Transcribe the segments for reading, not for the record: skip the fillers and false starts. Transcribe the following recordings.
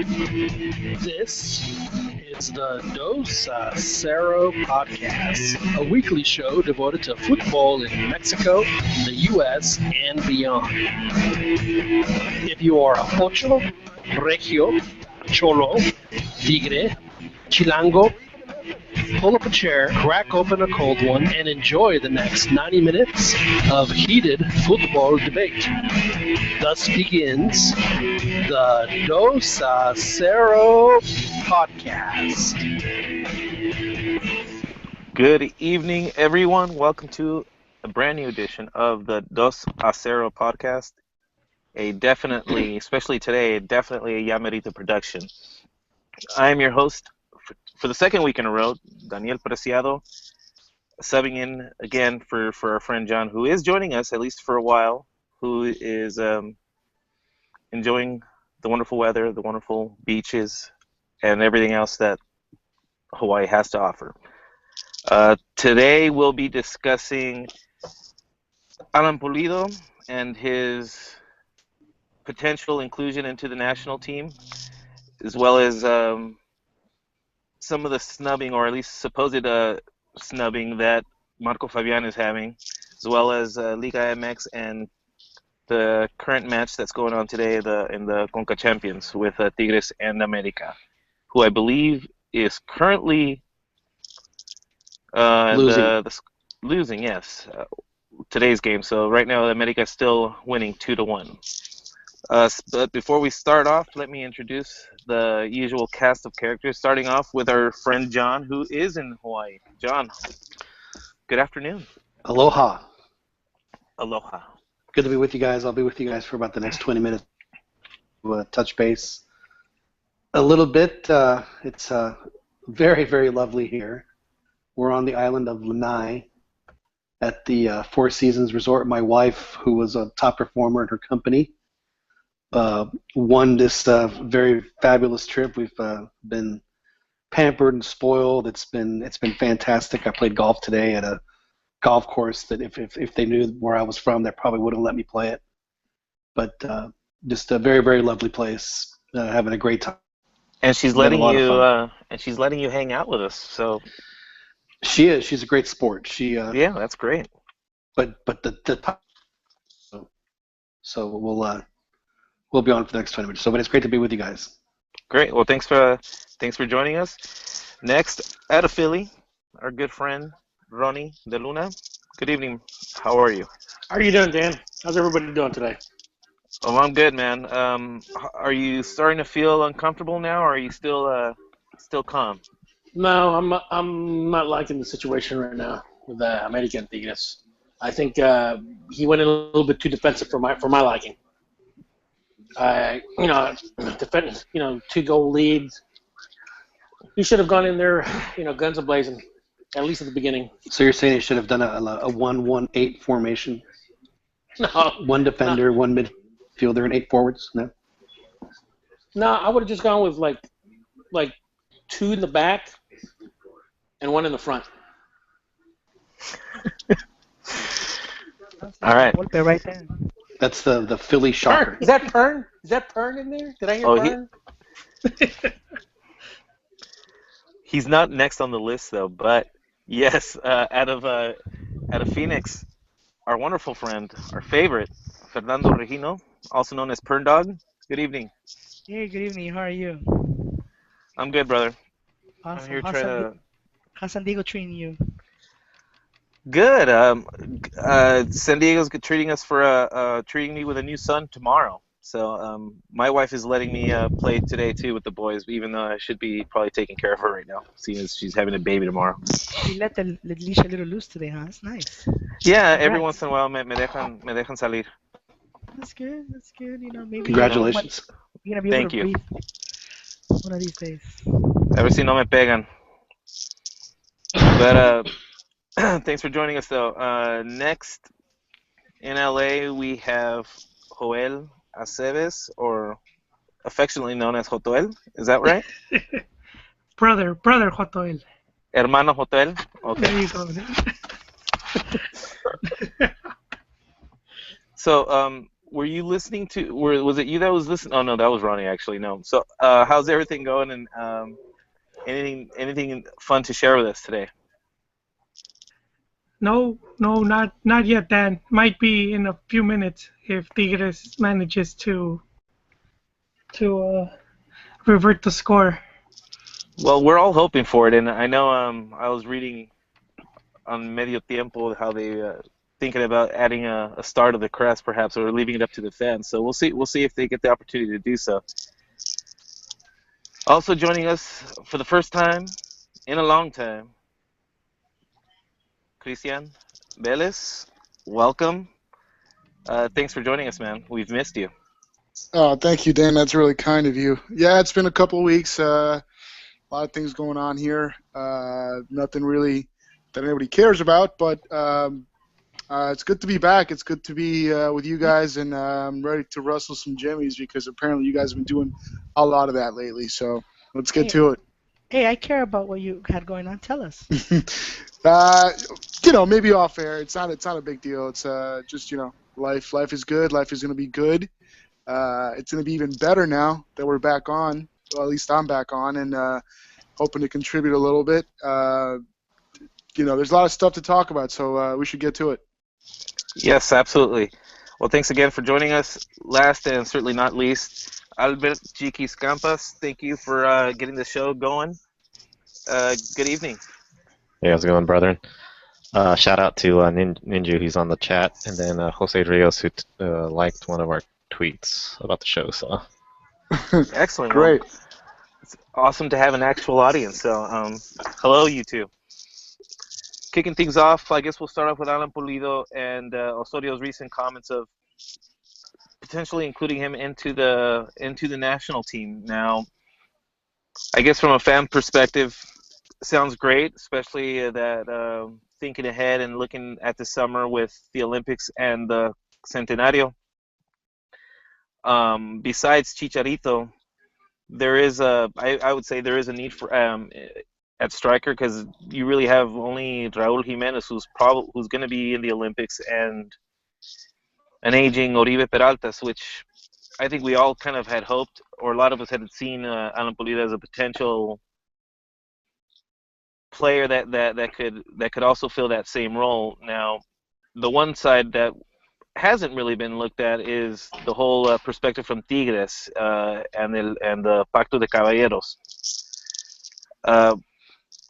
This is the Dos Acero podcast, a weekly show devoted to football in Mexico, the U.S., and beyond. If you are a Pocho, Regio, Cholo, Tigre, Chilango, pull up a chair, crack open a cold one, and enjoy the next 90 minutes of heated football debate. Thus begins the Dos Acero podcast. Good evening, everyone. Welcome to a brand new edition of the Dos Acero podcast. Especially today, a Yamerito production. I am your host for the second week in a row, Daniel Preciado, subbing in again for our friend John, who is joining us at least for a while, who is enjoying the wonderful weather, the wonderful beaches, and everything else that Hawaii has to offer. Today we'll be discussing Alan Pulido and his potential inclusion into the national team, as well as some of the snubbing, or at least supposed snubbing, that Marco Fabian is having, as well as Liga MX and the current match that's going on today in the Conca Champions with Tigres and America, who I believe is currently losing, yes, today's game. So right now, America is still winning 2-1. But before we start off, let me introduce the usual cast of characters, starting off with our friend John, who is in Hawaii. John, good afternoon. Aloha. Aloha. Good to be with you guys. I'll be with you guys for about the next 20 minutes. We'll touch base a little bit. It's very, very lovely here. We're on the island of Lanai at the Four Seasons Resort. My wife, who was a top performer in her company, won this very fabulous trip. We've been pampered and spoiled. It's been fantastic. I played golf today at a golf course that if they knew where I was from, they probably wouldn't let me play it. But just a very, very lovely place. Having a great time. And she's letting you hang out with us. So she is. She's a great sport. Yeah, that's great. But the so we'll be on for the next 20 minutes. So, but it's great to be with you guys. Great. Well, thanks for joining us. Next, out of Philly, our good friend Ronnie De Luna. Good evening. How are you? How are you doing, Dan? How's everybody doing today? Oh, I'm good, man. Are you starting to feel uncomfortable now, or are you still calm? No, I'm not liking the situation right now with American Tigres. I think he went in a little bit too defensive for my liking. Defend, 2-goal lead. He should have gone in there, guns a-blazing, at least at the beginning. So you're saying he should have done a 1-1-8 formation? No. One defender, one midfielder, and 8 forwards? No? No, I would have just gone with like 2 in the back and 1 in the front. All right. Right there. That's the Philly shocker. Is that Pern? Is that Pern in there? Did I hear Pern? He's not next on the list though, but yes, out of Phoenix, our wonderful friend, our favorite, Fernando Regino, also known as Pern Dog. Good evening. Hey, good evening. How are you? I'm good, brother. Awesome. I'm here How's San Diego treating you? Good. San Diego's treating me with a new son tomorrow. So my wife is letting me play today too with the boys, even though I should be probably taking care of her right now, seeing as she's having a baby tomorrow. You let the leash a little loose today, huh? That's nice. Yeah, every once in a while me dejan salir. That's good. Maybe. Congratulations. You're gonna be able to breathe one of these days. A ver si no me pegan. But thanks for joining us, though. Next, in LA, we have Joel Aceves, or affectionately known as Jotoel. Is that right? Brother Jotoel. Hermano Jotoel? Okay. There you go. So, were you listening to? Was it you that was listening? Oh no, that was Ronnie actually. No. So, how's everything going? And anything fun to share with us today? No, no, not yet, Dan. Might be in a few minutes if Tigres manages to revert the score. Well, we're all hoping for it, and I know I was reading on Medio Tiempo how they thinking about adding a star to the crest, perhaps, or leaving it up to the fans. So we'll see. We'll see if they get the opportunity to do so. Also joining us for the first time in a long time, Christian Vélez. Welcome. Thanks for joining us, man. We've missed you. Oh, thank you, Dan. That's really kind of you. Yeah, it's been a couple of weeks. A lot of things going on here. Nothing really that anybody cares about, but it's good to be back. It's good to be with you guys, and I'm ready to wrestle some jimmies because apparently you guys have been doing a lot of that lately. So let's get to it. Hey, I care about what you had going on. Tell us. Maybe off air. It's not a big deal. It's just life. Life is good. Life is going to be good. It's going to be even better now that we're back on. Well, at least I'm back on, and hoping to contribute a little bit. There's a lot of stuff to talk about, so we should get to it. Yes, absolutely. Well, thanks again for joining us. Last and certainly not least, Albert Chiquis Campas, thank you for getting the show going. Good evening. Hey, how's it going, brethren? Shout out to Ninja, who's on the chat, and then Jose Rios, who liked one of our tweets about the show. So excellent. Great. Well, it's awesome to have an actual audience. So, hello, you two. Kicking things off, I guess we'll start off with Alan Pulido and Osorio's recent comments of potentially including him into the national team. Now, I guess from a fan perspective, sounds great, especially that thinking ahead and looking at the summer with the Olympics and the Centenario. Besides Chicharito, I would say there is a need for at striker because you really have only Raúl Jiménez who's going to be in the Olympics and an aging Oribe Peralta, which I think we all kind of had hoped, or a lot of us had seen Alan Pulido as a potential player that could also fill that same role. Now, the one side that hasn't really been looked at is the whole perspective from Tigres and the Pacto de Caballeros.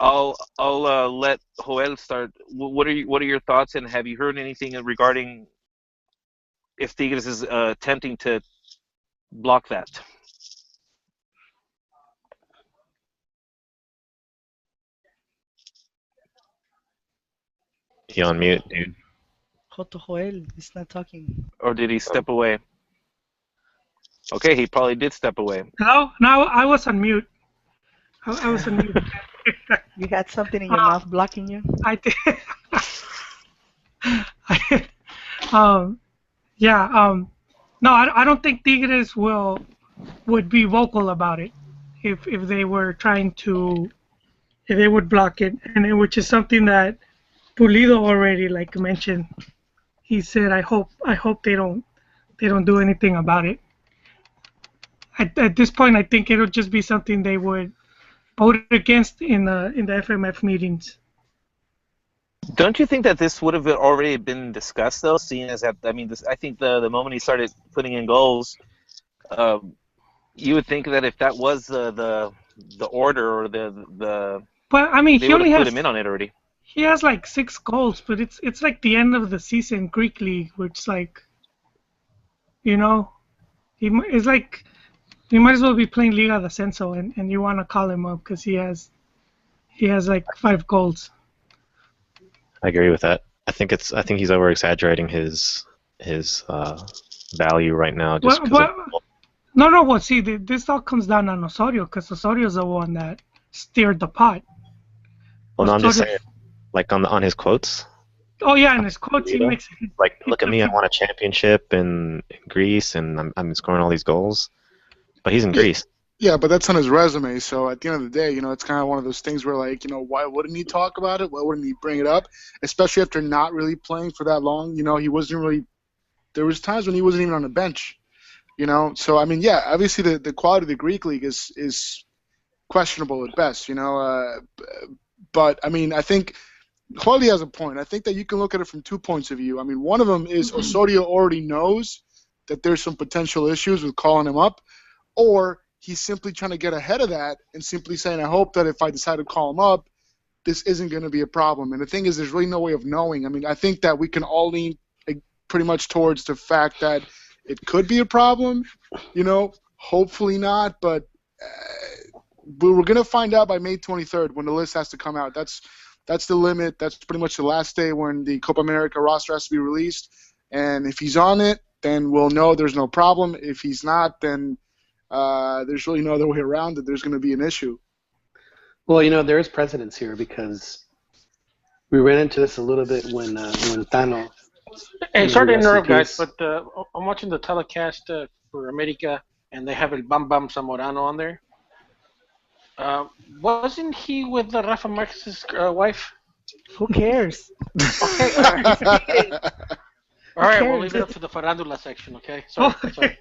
I'll let Joel start. What are your thoughts, and have you heard anything regarding if Tigres is attempting to block that? you on mute, dude. Joto Joel is not talking. Or did he step away? Okay, he probably did step away. No, I was on mute. I was on mute. You had something in your mouth blocking you? I did. No, I don't think Tigres would be vocal about it if they were trying to, if they would block it, which is something that Pulido already mentioned. He said, I hope they don't do anything about it. At this point, I think it'll just be something they would vote against in the FMF meetings. Don't you think that this would have already been discussed, though, seeing as that, I think the moment he started putting in goals, you would think that if that was the order or the but they he would only have has put him in on it already. He has 6 goals, but it's like the end of the season Greek league, which it's like he might as well be playing Liga de Ascenso, and you want to call him up because he has 5 goals. I agree with that. I think he's over exaggerating his value right now. Just No. Well, see, this all comes down on Osorio because Osorio's the one that steered the pot. Well, no, I'm just saying, on his quotes. Oh yeah, in his quotes, he makes look at me, I won a championship in Greece, and I'm scoring all these goals. But he's in Greece. Yeah, but that's on his resume. So at the end of the day, it's kind of one of those things where, why wouldn't he talk about it? Why wouldn't he bring it up? Especially after not really playing for that long. He wasn't really there was times when he wasn't even on the bench. So I mean, yeah, obviously the quality of the Greek league is questionable at best. But I mean, I think Claudia has a point. I think that you can look at it from 2 points of view. I mean, one of them is Osorio already knows that there's some potential issues with calling him up, or he's simply trying to get ahead of that and simply saying, I hope that if I decide to call him up, this isn't going to be a problem. And the thing is, there's really no way of knowing. I mean, I think that we can all lean pretty much towards the fact that it could be a problem, hopefully not, but we're going to find out by May 23rd when the list has to come out. That's the limit. That's pretty much the last day when the Copa America roster has to be released. And if he's on it, then we'll know there's no problem. If he's not, then there's really no other way around it. There's going to be an issue. Well, there is precedence here because we ran into this a little bit when Tano. Hey, sorry to interrupt, guys, but I'm watching the telecast for America, and they have El Bam Bam Zamorano on there. Wasn't he with Rafa Marquez's wife? Who cares? Okay, all right. All right, we'll leave it up to the farandula section, okay? Sorry.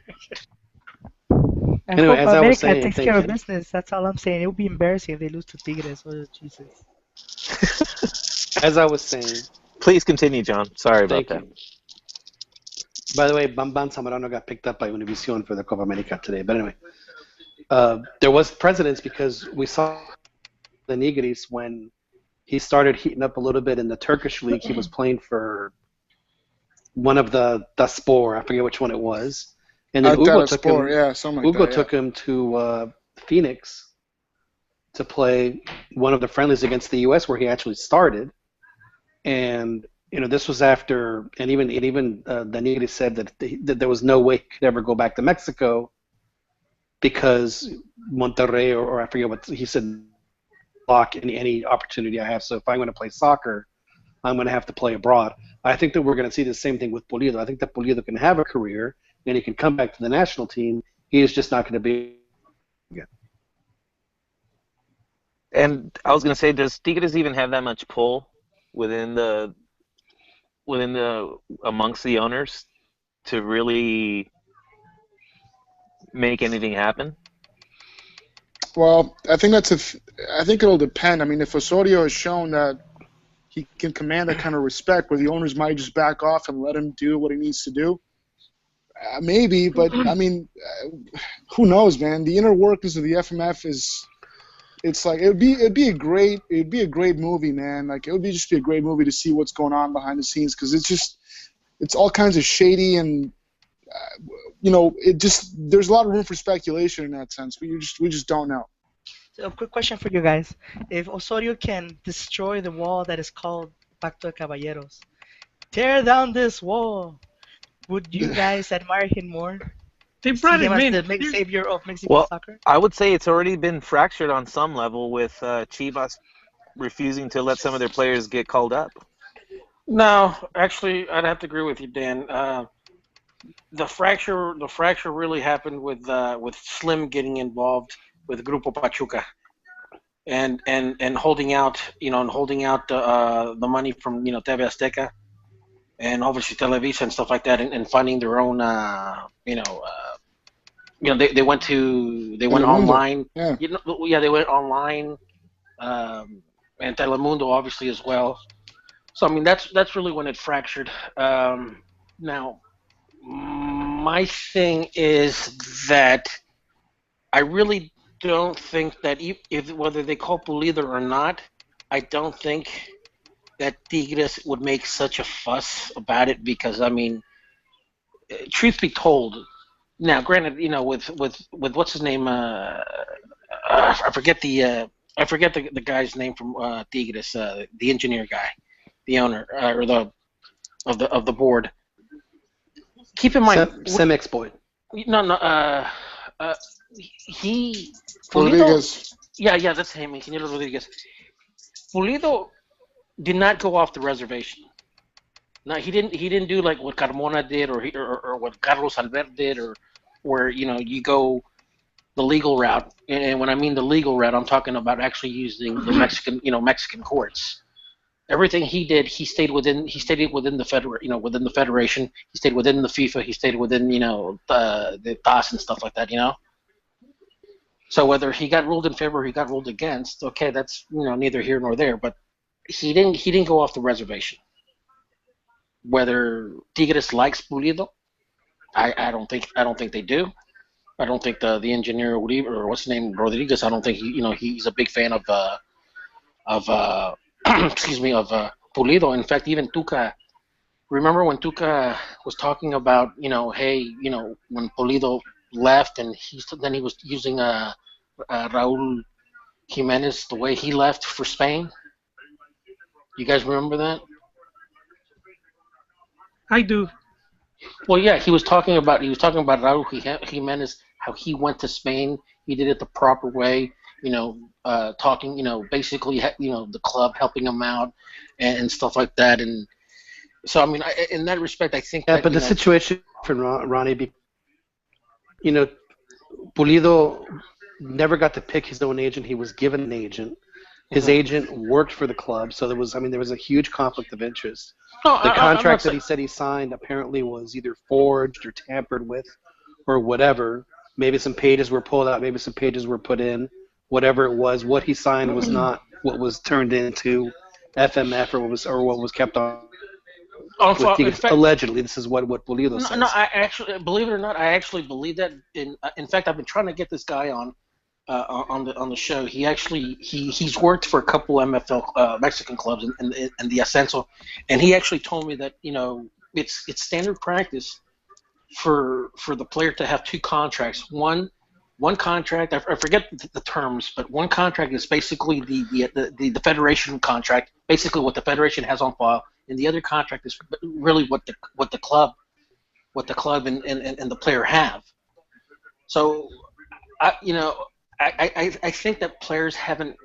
Anyway, as I was saying, takes care of business. That's all I'm saying. It would be embarrassing if they lose to Tigres. Oh, Jesus. As I was saying. Please continue, John. Sorry about that. By the way, Bam Bam Zamorano got picked up by Univision for the Copa America today. But anyway, there was precedence because we saw the Nigris when he started heating up a little bit in the Turkish league. He was playing for one of the Spor. I forget which one it was. And then Hugo took him to Phoenix to play one of the friendlies against the U.S. where he actually started. And this was after, and even the Nigris said that there was no way he could ever go back to Mexico because Monterrey or I forget what he said, block any opportunity I have. So if I'm going to play soccer, I'm going to have to play abroad. I think that we're going to see the same thing with Pulido. I think that Pulido can have a career and he can come back to the national team. He is just not going to be again. And I was going to say, does Tigres even have that much pull within the amongst the owners to really make anything happen? Well, I think I think it'll depend. I mean, if Osorio has shown that he can command that kind of respect, where the owners might just back off and let him do what he needs to do, maybe. But I mean, who knows, man? The inner workings of the FMF it's like it'd be a great movie, man. Like it would just be a great movie to see what's going on behind the scenes because it's all kinds of shady and there's a lot of room for speculation in that sense. We just don't know. So a quick question for you guys: if Osorio can destroy the wall that is called Pacto de Caballeros, tear down this wall, would you guys admire him more? They brought him in. The savior of Mexican soccer? I would say it's already been fractured on some level with Chivas refusing to let some of their players get called up. No, actually, I'd have to agree with you, Dan. The fracture really happened with Slim getting involved with Grupo Pachuca, and holding out the money from TV Azteca, and obviously Televisa and stuff like that, and finding their own they went online. Yeah. They went online, and Telemundo obviously as well. So I mean that's really when it fractured. Now, my thing is that I really don't think that if whether they call Pulido or not, I don't think that Tigres would make such a fuss about it because I mean, truth be told, now granted, with what's his name, I forget the guy's name from Tigres, the engineer guy, the owner or of the board. Keep in mind, Cemex boy. He Rodriguez. Yeah, that's him, Ingeniero Rodriguez. Pulido did not go off the reservation. No, he didn't do like what Carmona did, or what Carlos Albert did, or where you go the legal route. And when I mean the legal route, I'm talking about actually using the Mexican courts. everything he did, he stayed within within the federation. He stayed within the FIFA. He stayed within the TAS and stuff like that. So whether he got ruled in favor or he got ruled against, okay, that's neither here nor there. But he didn't go off the reservation. Whether Tigres likes Pulido, I don't think they do. I don't think the engineer Uribe, or what's his name, Rodriguez. I don't think he's a big fan of excuse me, of Pulido. In fact, even Tuca. Remember when Tuca was talking about hey, when Pulido left, and then he was using Raúl Jimenez the way he left for Spain. You guys remember that? I do. Well, yeah, he was talking about Raúl Jimenez, how he went to Spain. He did it the proper way. Talking, basically, the club helping him out and stuff like that. And so, I mean, in that respect, I think. Yeah, that, but the situation for Ronnie, Pulido never got to pick his own agent. He was given an agent. His agent worked for the club, so there was a huge conflict of interest. No, The I'm contract not that he said he signed apparently was either forged or tampered with, or whatever. Maybe some pages were pulled out. Maybe some pages were put in. Whatever it was, what he signed was not what was turned into FMF or what was kept on. in fact, Allegedly, this is what Pulido says. no, I actually, believe it or not, I actually believe that. In fact, I've been trying to get this guy on the show. He actually he's worked for a couple MFL Mexican clubs in the Ascenso, and he actually told me that it's standard practice for the player to have two contracts. One contract, I forget the terms, but one contract is basically the federation contract, basically what the federation has on file, and the other contract is really what the club and the player have. So, I think that players haven't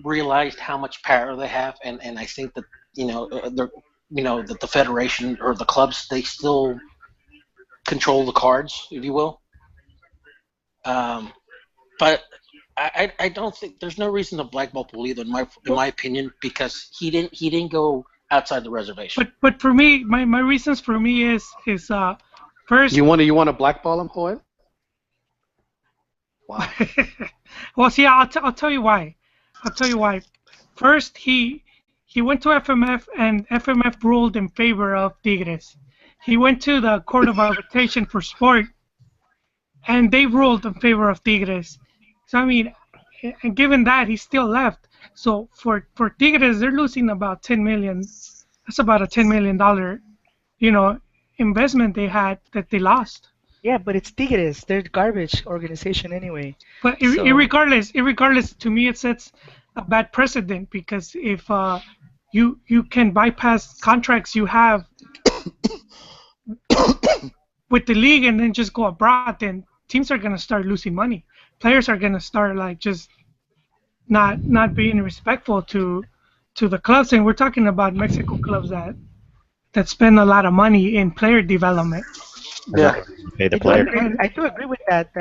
realized how much power they have, and I think that that the federation or the clubs, they still control the cards, if you will. But I don't think there's no reason to blackball Pulido in my opinion, because he didn't go outside the reservation. But for me, my reasons for me is first. You want to blackball him, Joel? Wow. Well, see, I'll tell you why. I'll tell you why. First, he went to FMF, and FMF ruled in favor of Tigres. He went to the Court of Arbitration for Sport, and they ruled in favor of Tigres. So, I mean, and given that, he still left. So for Tigres, they're losing about $10 million. That's about a $10 million, investment they had that they lost. Yeah, but it's Tigres. They're garbage organization anyway. But irregardless, to me it sets a bad precedent, because if you can bypass contracts you have with the league and then just go abroad, then teams are gonna start losing money. Players are gonna start just not being respectful to the clubs, and we're talking about Mexico clubs that spend a lot of money in player development. Yeah. Pay the player. I do agree with that.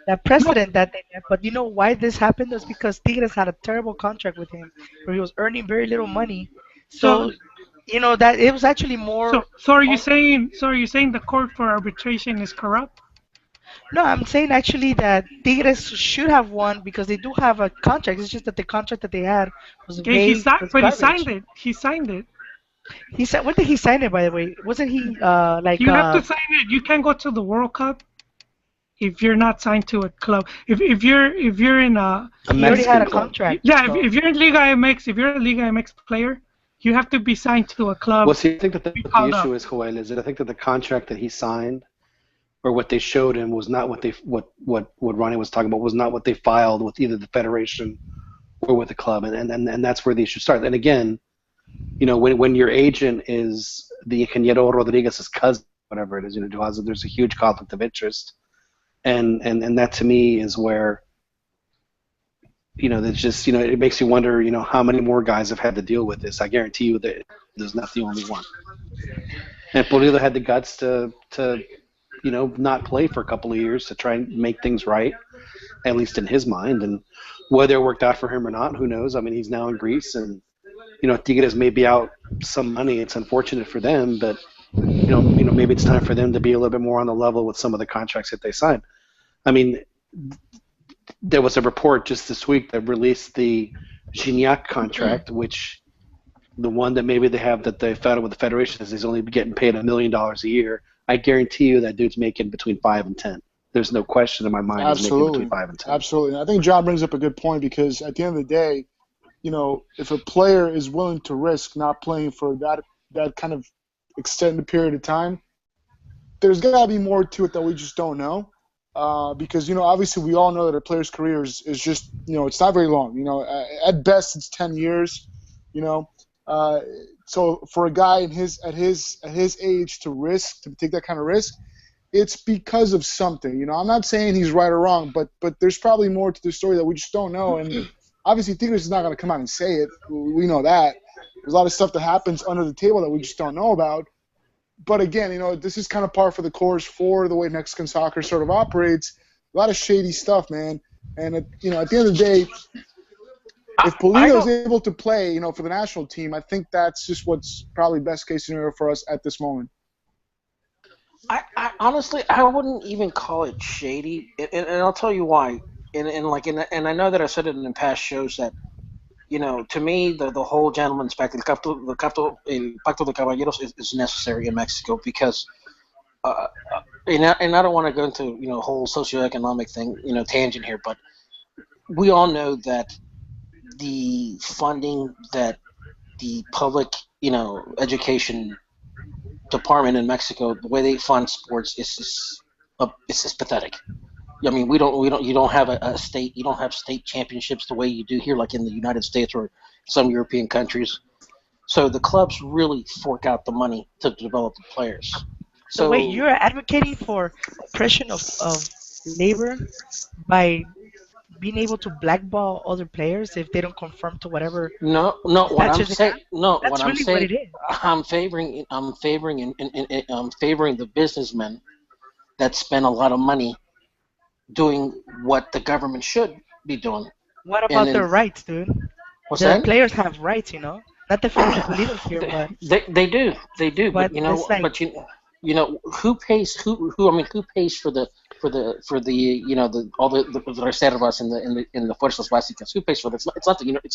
That precedent that they had, but you know why this happened was because Tigres had a terrible contract with him, where he was earning very little money. So that it was actually more. So are you saying the court for arbitration is corrupt? No, I'm saying actually that Tigres should have won because they do have a contract. It's just that the contract that they had was vague. But he signed it. He signed it. He said, when did he sign it, by the way? Wasn't he You have to sign it. You can't go to the World Cup if you're not signed to a club. If you're in a he already had a contract. Yeah, if you're in Liga MX, if you're a Liga MX player, you have to be signed to a club. Well, see, I think that the issue is, Joel, is that I think that the contract that he signed, or what they showed him, was not what Ronnie was talking about, was not what they filed with either the federation or with the club, and that's where the issue starts. And again, when your agent is the Ingeniero Rodriguez's cousin, whatever it is, there's a huge conflict of interest, and that to me is where, there's just, it makes you wonder, how many more guys have had to deal with this. I guarantee you that there's not the only one. And Pulido had the guts to not play for a couple of years to try and make things right, at least in his mind, and whether it worked out for him or not, who knows? I mean, he's now in Greece, and Tigres may be out some money. It's unfortunate for them, but maybe it's time for them to be a little bit more on the level with some of the contracts that they signed. I mean, there was a report just this week that released the Gignac contract, which the one that maybe they have that they found with the federation is he's only getting paid $1 million a year. I guarantee you that dude's making between 5 and 10. There's no question in my mind he's making between 5 and 10. Absolutely. I think John brings up a good point because at the end of the day, if a player is willing to risk not playing for that kind of extended period of time, there's got to be more to it that we just don't know. Because, obviously we all know that a player's career is just, it's not very long. At best it's 10 years, so for a guy at his age to take that kind of risk, it's because of something. I'm not saying he's right or wrong, but there's probably more to the story that we just don't know. And obviously Tigres is not going to come out and say it. We know that. There's a lot of stuff that happens under the table that we just don't know about. But again, this is kind of par for the course for the way Mexican soccer sort of operates. A lot of shady stuff, man. And at the end of the day, if Pulido is able to play, for the national team, I think that's just what's probably best case scenario for us at this moment. I honestly, I wouldn't even call it shady, and I'll tell you why. And I know that I said it in past shows that, to me, the whole gentleman's pact, el pacto de caballeros is necessary in Mexico because, and I don't want to go into whole socioeconomic thing, tangent here, but we all know that the funding that the public, education department in Mexico, the way they fund sports is pathetic. I mean, you don't have a state, you don't have state championships the way you do here, like in the United States or some European countries. So the clubs really fork out the money to develop the players. So wait, you're advocating for oppression of labor by being able to blackball other players if they don't conform to whatever. No. What I'm saying, what it is. I'm favoring the businessmen that spend a lot of money doing what the government should be doing. What about their rights, dude? What's the that? Players have rights, Not defending Pulido here, but they do. But who pays who pays for the all the reservas in the fuerzas básicas? Who pays for this? It's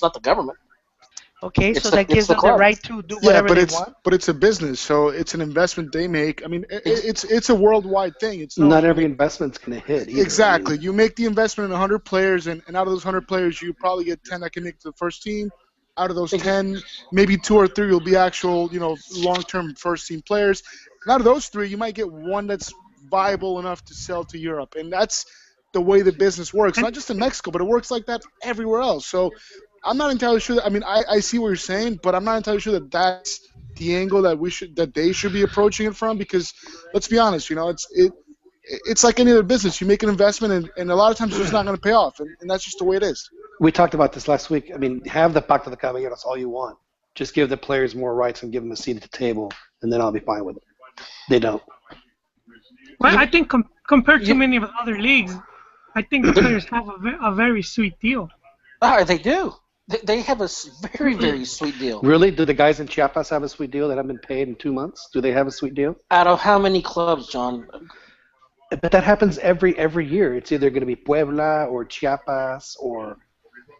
not the government. Okay, so that gives them the right to do whatever they want. But it's a business, so it's an investment they make. I mean, it's a worldwide thing. It's not every investment's going to hit either. Exactly. You make the investment in 100 players, and out of those 100 players, you probably get 10 that can make it to the first team. Out of those 10, maybe 2 or 3 will be actual, long-term first-team players. And out of those 3, you might get one that's viable enough to sell to Europe. And that's the way the business works, not just in Mexico, but it works like that everywhere else. So I'm not entirely sure. I see what you're saying, but I'm not entirely sure that that's the angle that they should be approaching it from. Because let's be honest, it's like any other business. You make an investment, and a lot of times it's just not going to pay off, and that's just the way it is. We talked about this last week. I mean, have the Pacto de Caballeros all you want. Just give the players more rights and give them a seat at the table, and then I'll be fine with it. They don't. Well, I think compared to many of the other leagues, I think the players have a very sweet deal. They do. They have a very, very sweet deal. Really? Do the guys in Chiapas have a sweet deal that haven't been paid in 2 months? Do they have a sweet deal? Out of how many clubs, John? But that happens every year. It's either going to be Puebla or Chiapas or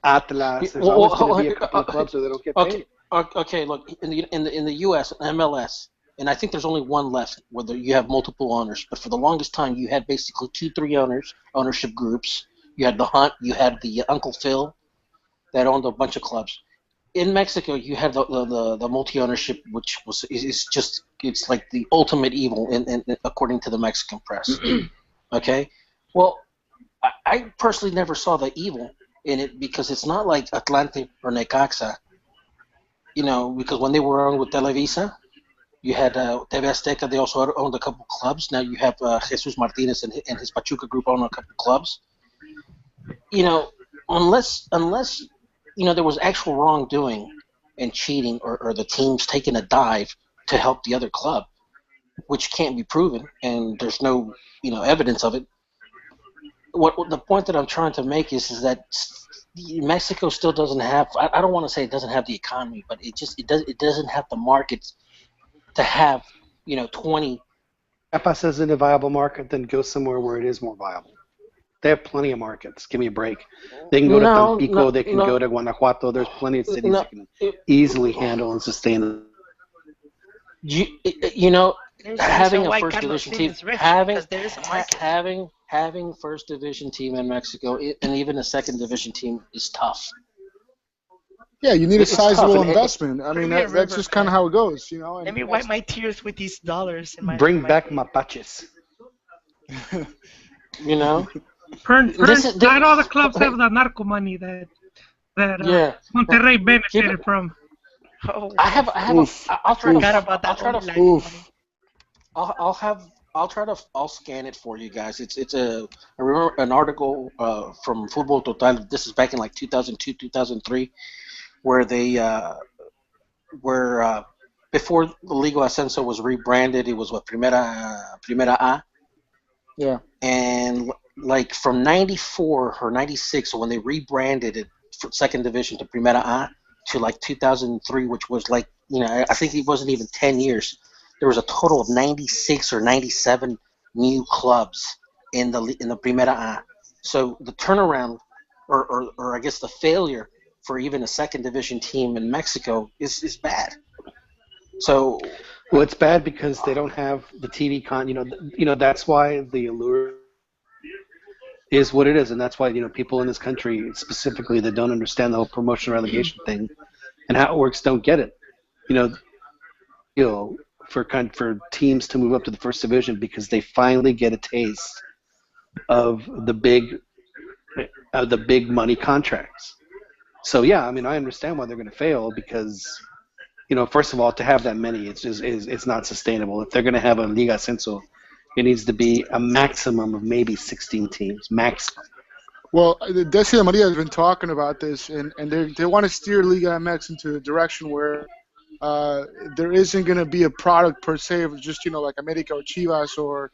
Atlas. There's always going to be a couple of clubs where they don't get paid. Okay. Look, in the U.S. MLS, and I think there's only one left where you have multiple owners. But for the longest time, you had basically 2-3 ownership groups. You had the Hunt, you had the Uncle Phil that owned a bunch of clubs. In Mexico, you have the multi-ownership, which it's like the ultimate evil, in according to the Mexican press. Okay, well, I personally never saw the evil in it because it's not like Atlante or Necaxa. Because when they were owned with Televisa, you had TV Azteca. They also owned a couple clubs. Now you have Jesus Martinez and his Pachuca group own a couple clubs. Unless there was actual wrongdoing and cheating or the teams taking a dive to help the other club, which can't be proven, and there's no evidence of it. What the point that I'm trying to make is that Mexico still doesn't have. I don't want to say it doesn't have the economy, but it doesn't have the markets to have 20. Chiapas isn't a viable market, then go somewhere where it is more viable. They have plenty of markets. Give me a break. They can go to No, Tampico. no, They can no, go to Guanajuato. There's plenty of cities no. that can easily handle and sustain. You, you know, There's a reason having a why first Carlos division Slim team, is rich because there is a market. having first division team in Mexico, and even a second division team is tough. Yeah, you need a It's tough, sizable and investment. I mean, Premier that's River, just kind of man. how it goes, Let And me wipe my tears with these dollars in Bring my back state. Mapaches. you know. This is Not all the this, clubs have the narco money that yeah. Monterrey Give it. benefited from. Oh, I have a. Oof. I I'll try to. forgot about I'll that try only to. line of money. Oof. I'll have. I'll scan it for you guys. I remember an article from Fútbol Total. This is back in like 2002, 2003, where where before the Liga Ascenso was rebranded, it was what Primera A, Yeah. and like from '94 or '96, when they rebranded it from Second Division to Primera A to like 2003, which was like I think it wasn't even 10 years. There was a total of 96 or 97 new clubs in the Primera A. So the turnaround, or I guess the failure for even a second division team in Mexico is bad. So Well, it's bad because they don't have the TV That's why the allure is what it is, and that's why people in this country specifically that don't understand the whole promotion relegation thing and how it works don't get it. You know, for teams to move up to the first division because they finally get a taste of the big money contracts. So yeah, I mean I understand why they're going to fail because first of all, to have that many, it's not sustainable. If they're going to have a Liga Ascenso, it needs to be a maximum of maybe 16 teams, maximum. Well, Desi and Maria has been talking about this, and they want to steer Liga MX into a direction where there isn't going to be a product per se of just like America or Chivas or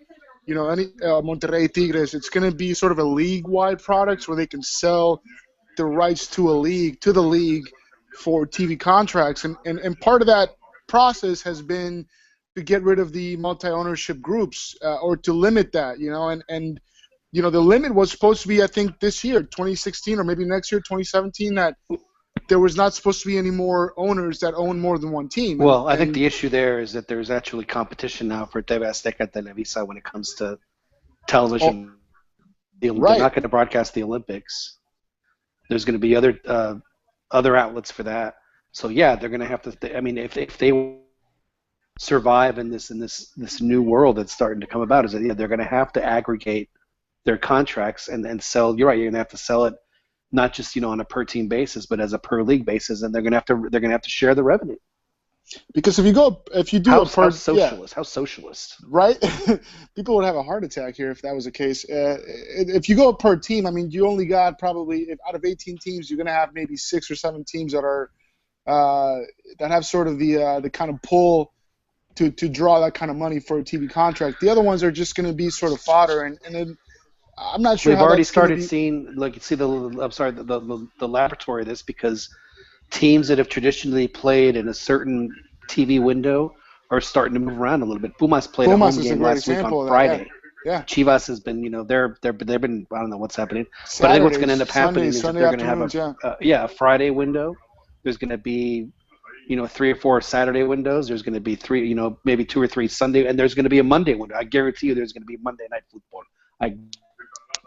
any Monterrey Tigres. It's going to be sort of a league-wide product where they can sell the rights to the league for TV contracts, and part of that process has been to get rid of the multi-ownership groups or to limit that, and the limit was supposed to be, I think, this year, 2016, or maybe next year, 2017, that there was not supposed to be any more owners that own more than one team. Well, I think the issue there is that there's actually competition now for TV Azteca Televisa when it comes to television. They're not going to broadcast the Olympics. There's going to be other outlets for that. So yeah, they're going to have to. I mean, if they survive in this new world that's starting to come about, they're going to have to aggregate their contracts and sell. You're right. You're going to have to sell it not just on a per team basis, but as a per league basis, and they're going to have to share the revenue. Because if you do how socialist, right? People would have a heart attack here if that was the case. If you go per team, I mean, you only got probably, if out of 18 teams, you're going to have maybe 6 or 7 teams that are that have sort of the kind of pull to draw that kind of money for a TV contract. The other ones are just going to be sort of fodder, and then I'm not sure. We've already started seeing, the laboratory of this, because teams that have traditionally played in a certain TV window are starting to move around a little bit. Pumas played a home game last week on Friday. Yeah. Chivas has been, they've been, I don't know what's happening, but I think what's going to end up happening is that they're going to have a Friday window. There's going to be 3 or 4 Saturday windows. There's going to be 3, maybe 2 or 3 Sunday, and there's going to be a Monday window. I guarantee you, there's going to be Monday Night Football.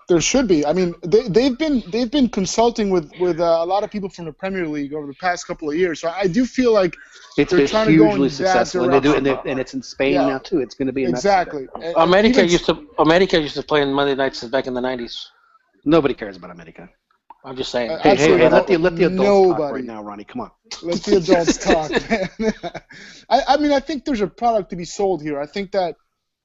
There should be. I mean, they've been consulting with a lot of people from the Premier League over the past couple of years. So I do feel like it's been hugely successful, and it's in Spain now too. It's going to be in exactly. America used to play on Monday nights back in the 90s. Nobody cares about America. I'm just saying. Hey, let the adults talk right now, Ronnie. Come on. Let the adults talk, man. I mean, I think there's a product to be sold here. I think that,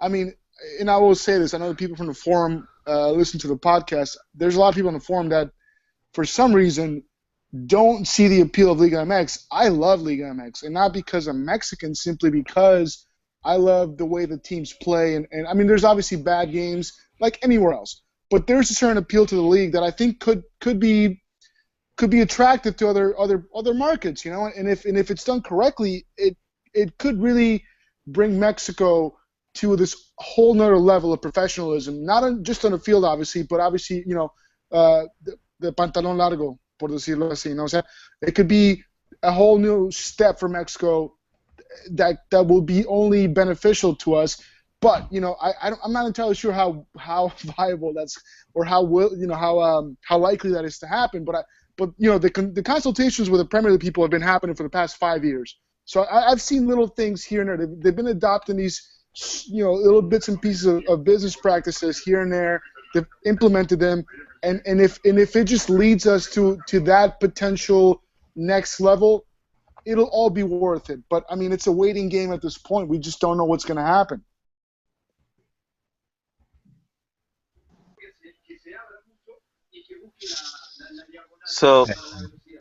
and I will say this, I know the people from the forum listen to the podcast. There's a lot of people on the forum that, for some reason, don't see the appeal of Liga MX. I love Liga MX, and not because I'm Mexican, simply because I love the way the teams play. And I mean, there's obviously bad games like anywhere else, but there's a certain appeal to the league that I think could be could be attractive to other markets, and if it's done correctly, it could really bring Mexico to this whole nother level of professionalism, just on the field, obviously, but obviously, the pantalón largo, por decirlo así, O sea, it could be a whole new step for Mexico that will be only beneficial to us. But I'm not entirely sure how viable that's, or how likely that is to happen. But the consultations with the Premier League people have been happening for the past 5 years. So I've seen little things here and there. They've been adopting these little bits and pieces of business practices here and there. They've implemented them, and if it just leads us to that potential next level, it'll all be worth it. But I mean, it's a waiting game at this point. We just don't know what's going to happen. So,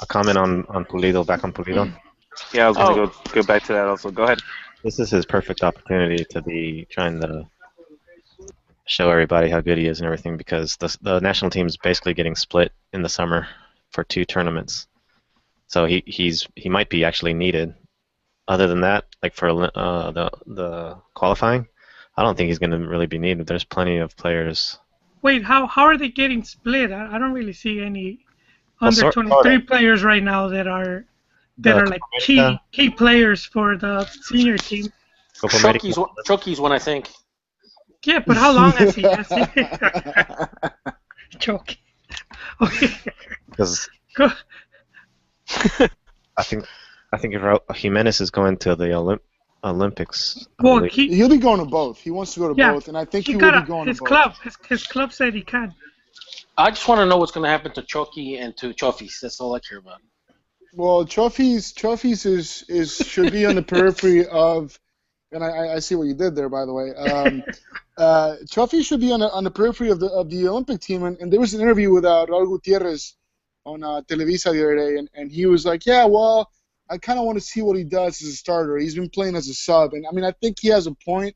A comment on Pulido, back on Pulido. yeah, I was going to go back to that also. Go ahead. This is his perfect opportunity to be trying to show everybody how good he is and everything, because the national team is basically getting split in the summer for 2 tournaments. So he might be actually needed. Other than that, like for the qualifying, I don't think he's going to really be needed. There's plenty of players. Wait, how are they getting split? I don't really see any under 23 players right now that are like key players for the senior team. Chucky's one, I think. Yeah, but how long has he? Chucky. Okay. Because I think if Jimenez is going to the Olympics. Well, he'll be going to both. He wants to go to both, and I think he will be going to both. His club said he can. I just want to know what's going to happen to Chucky and to Chofis. That's all I care about. Well, Chofis should be on the periphery of, and I see what you did there, by the way. Chofis should be on the periphery of the Olympic team, and there was an interview with Raul Gutierrez on Televisa the other day, and he was like, yeah, well, I kind of want to see what he does as a starter. He's been playing as a sub, and I mean, I think he has a point,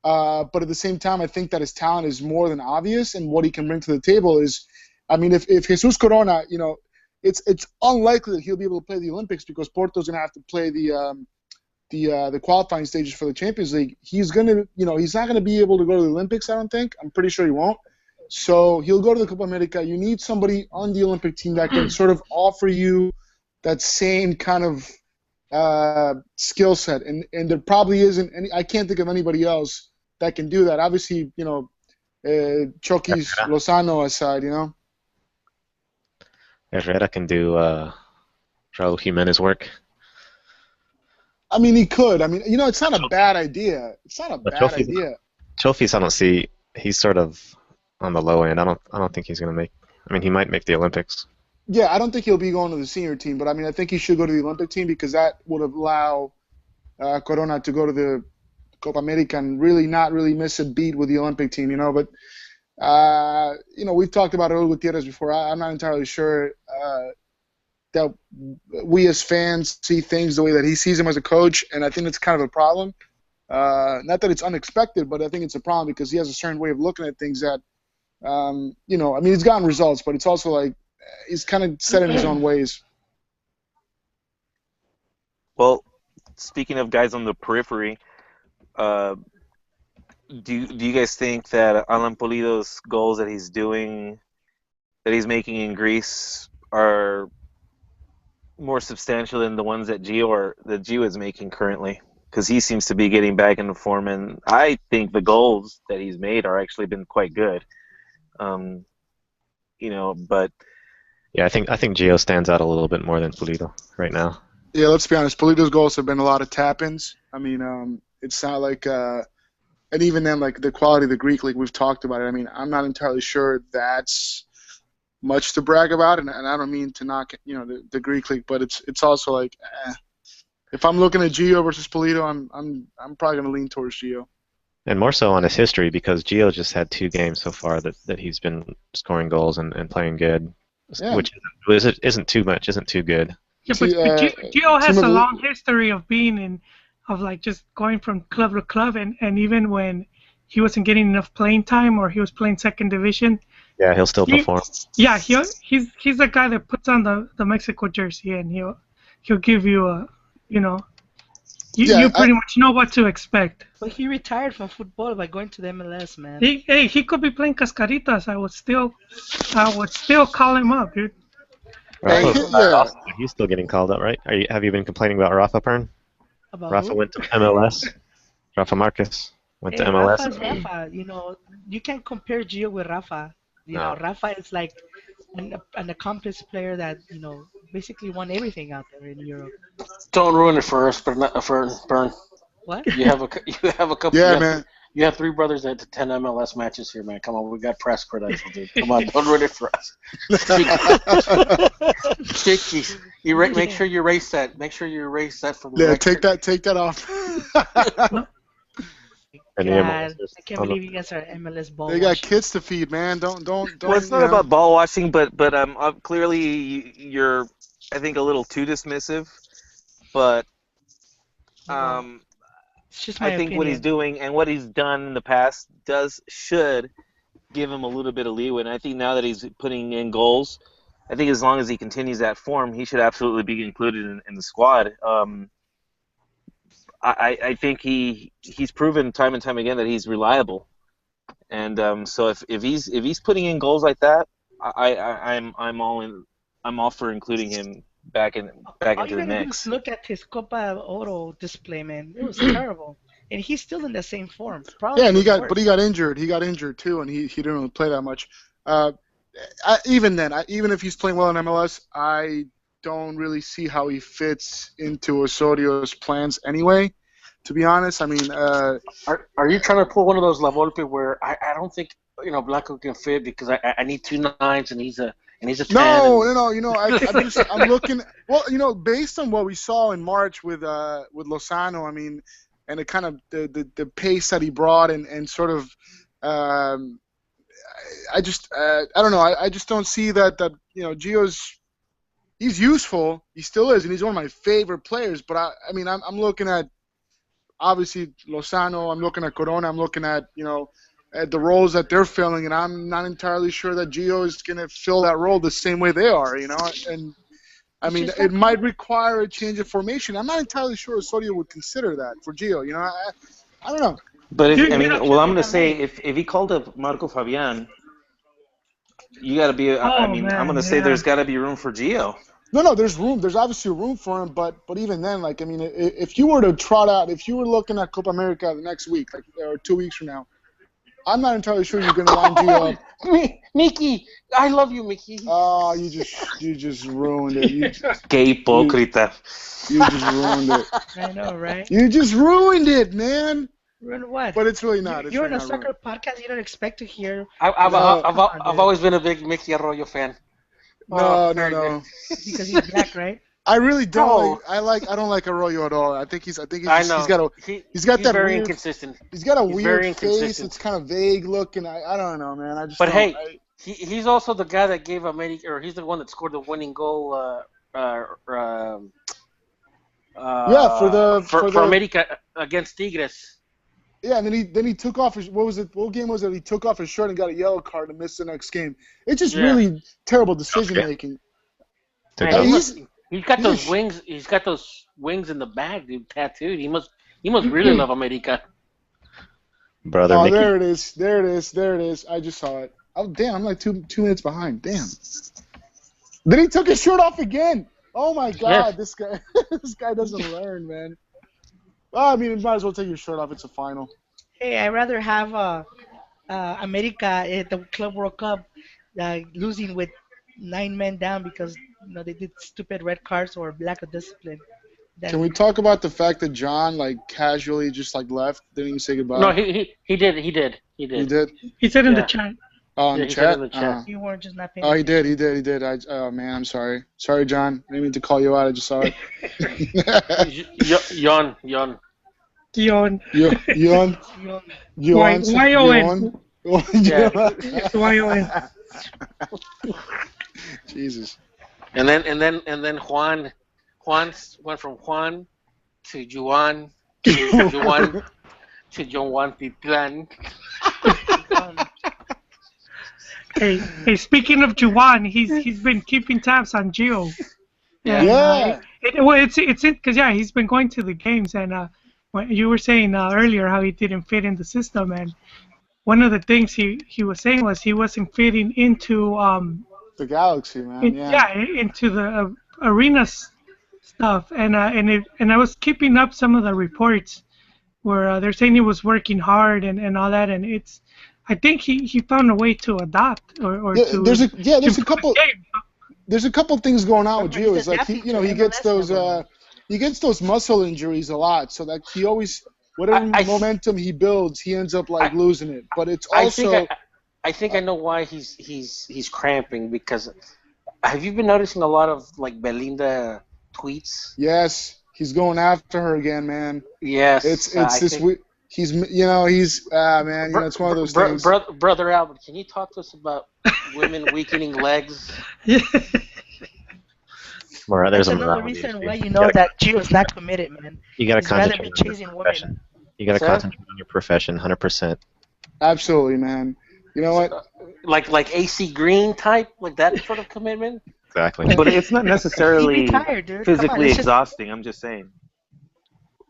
but at the same time, I think that his talent is more than obvious, and what he can bring to the table is, I mean, if Jesus Corona, it's unlikely that he'll be able to play the Olympics because Porto's going to have to play the qualifying stages for the Champions League. He's not going to be able to go to the Olympics, I don't think. I'm pretty sure he won't. So he'll go to the Copa America. You need somebody on the Olympic team that can sort of offer you that same kind of skill set. And there probably isn't any. I can't think of anybody else that can do that. Obviously, Chucky's Lozano aside, Herrera can do Raul Jimenez work. I mean, he could. I mean, it's not a bad idea. It's not a bad idea. Chofis, I don't see. He's sort of on the low end. I don't think he's going to make. I mean, he might make the Olympics. Yeah, I don't think he'll be going to the senior team, but I mean, I think he should go to the Olympic team because that would allow Corona to go to the Copa America and really not really miss a beat with the Olympic team, But we've talked about Raul Gutierrez before. I'm not entirely sure that we as fans see things the way that he sees him as a coach, and I think it's kind of a problem. Not that it's unexpected, but I think it's a problem because he has a certain way of looking at things that, I mean, he's gotten results, but it's also like he's kind of set in his own ways. Well, speaking of guys on the periphery, do you guys think that Alan Pulido's goals that he's making in Greece are more substantial than the ones that Gio is making currently? Because he seems to be getting back into form, and I think the goals that he's made are actually been quite good. But yeah, I think Gio stands out a little bit more than Pulido right now. Yeah, let's be honest. Pulido's goals have been a lot of tap-ins. I mean, it's not like, and even then, like the quality of the Greek league, we've talked about it. I mean, I'm not entirely sure that's much to brag about, and I don't mean to knock, the Greek league, but it's also like, if I'm looking at Gio versus Pulido, I'm probably going to lean towards Gio. And more so on his history, because Gio just had 2 games so far that he's been scoring goals and playing good, which isn't too much, isn't too good. Yeah, but Gio has a long history of being just going from club to club, and even when he wasn't getting enough playing time or he was playing second division, Yeah, he'll still He- perform. Yeah, he's the guy that puts on the Mexico jersey, and he'll give you a, you know, you pretty much know what to expect. But he retired from football by going to the MLS, man. He could be playing cascaritas. I would still call him up, dude. Rafa Hey, retired yeah. also, but he's still getting called up, right? Have you been complaining about Rafa, Pern? About Rafa who? went to MLS. Rafa Marquez went to Hey, MLS. Rafa's Rafa. You know, you can't compare Gio with Rafa. You know, No. Rafa is like an accomplished player that, basically won everything out there in Europe. Don't ruin it for us, Burn. What? You have a couple. Yeah, man. You have three brothers at 10 MLS matches here, man. Come on, we got press credentials, dude. Come on, don't ruin it for us. Chickies. Make sure you erase that. Make sure you erase that from the Yeah, record. take that off. And the God, MLS is I can't on the- believe you guys are MLS ball They got watching. kids to feed, man. Don't. Well, it's not you know. about ball watching, but clearly you're, I think, a little too dismissive. But Well, it's just my I think what he's opinion. doing and what he's done in the past should give him a little bit of leeway. And I think now that he's putting in goals, I think as long as he continues that form, he should absolutely be included in the squad. I think he's proven time and time again that he's reliable, and so if he's putting in goals like that, I'm all for including him back All into you the gotta do is mix. look at his Copa Oro display, man. It was terrible, and he's still in the same form. Probably Yeah, and he worse. got injured. He got injured too, and he didn't really play that much. Even if he's playing well in MLS, I don't really see how he fits into Osorio's plans anyway. To be honest, I mean, Are you trying to pull one of those La Volpe where I don't think Blanco can fit because I need 2 9s and he's a 10. no. You know, I'm looking. Well, based on what we saw in March with Lozano, I mean, and the kind of the pace that he brought and sort of, I don't know. I just don't see that Gio's. He's useful. He still is, and he's one of my favorite players. But I'm looking at obviously Lozano. I'm looking at Corona. I'm looking at at the roles that they're filling, and I'm not entirely sure that Gio is going to fill that role the same way they are. And I mean, it might require a change of formation. I'm not entirely sure Osorio would consider that for Gio. I don't know. But Dude, I'm you know- going to say if he called up Marco Fabian, you got to be. I'm man, going to say yeah. there's got to be room for Gio. No, there's room. There's obviously room for him, but even then, if you were to trot out, if you were looking at Copa America the next week, or 2 weeks from now, I'm not entirely sure you're going to line Gio up. Mickey, I love you, Mickey. Oh, you just ruined it. Que hipócrita. You just ruined it. I know, right? You just ruined it, man. Ruin what? But it's really not. You're in a really not soccer podcast. You don't expect to hear. I've dude. always been a big Mickey Arroyo fan. No. Because he's black, right? I really don't. No. I don't like Arroyo at all. I think he's I just, know. he's got that very weird. inconsistent. He's got a He's weird very face. inconsistent. It's kind of vague looking. I don't know, man. I just. But don't. hey, he's also the guy that gave America, or he's the one that scored the winning goal. Yeah, for America against Tigres. Yeah, and then he took off his what game was it? He took off his shirt and got a yellow card and missed the next game. It's just really terrible decision making. Man, he's got those wings. He's got those wings in the back, dude, tattooed. He must really love America. Brother Oh, Mickey. there it is. I just saw it. Oh, damn, I'm like two minutes behind. Damn. Then he took his shirt off again. Oh my God, this guy doesn't learn, man. Well, I mean, you might as well take your shirt off. It's a final. Hey, I'd rather have America at the Club World Cup losing with 9 men down because they did stupid red cards or lack of discipline. Can we talk about the fact that John casually just left, didn't even say goodbye? No, he did. He did. He said in the chat. Oh, in the chat. In the chat. You weren't just not paying. Oh, he did. Oh man, I'm sorry. Sorry, John. I didn't mean to call you out. I just saw it. Yon. Yon. Y-O-N. Y-O-N. Jesus. And then Juan went from Juan to Juan to Juan to Juan Titlan. Hey, speaking of Juwan, he's been keeping tabs on Gio. And, Yeah. It's because he's been going to the games, and when you were saying earlier how he didn't fit in the system, and one of the things he was saying was he wasn't fitting into The Galaxy, man. Yeah. into the arena stuff, and I was keeping up some of the reports where they're saying he was working hard and all that, and I think he found a way to adapt or Yeah, to there's a improve couple. his game. There's a couple things going on with Remember, Gio. he's Is like adapting he to gets MLS those level. he gets those muscle injuries a lot. So that he always whatever momentum he builds, he ends up like losing it. But it's also I think I know why he's cramping, because have you been noticing a lot of like Belinda tweets? yes, he's going after her again, man. Yes, It's I this think. he's man, it's one of those things. Brother Albert, can you talk to us about women weakening legs? Or That's there's a another morality reason issue. why you know that Gio's not committed, man. You got to He's rather concentrate be on your chasing women. profession. You got to Sir? concentrate on your profession, 100%. Absolutely, man. You know what? Like AC Green type, like that sort of commitment. Exactly. But it's not He'd be necessarily tired, dude. Come on, physically it's just exhausting. I'm just saying.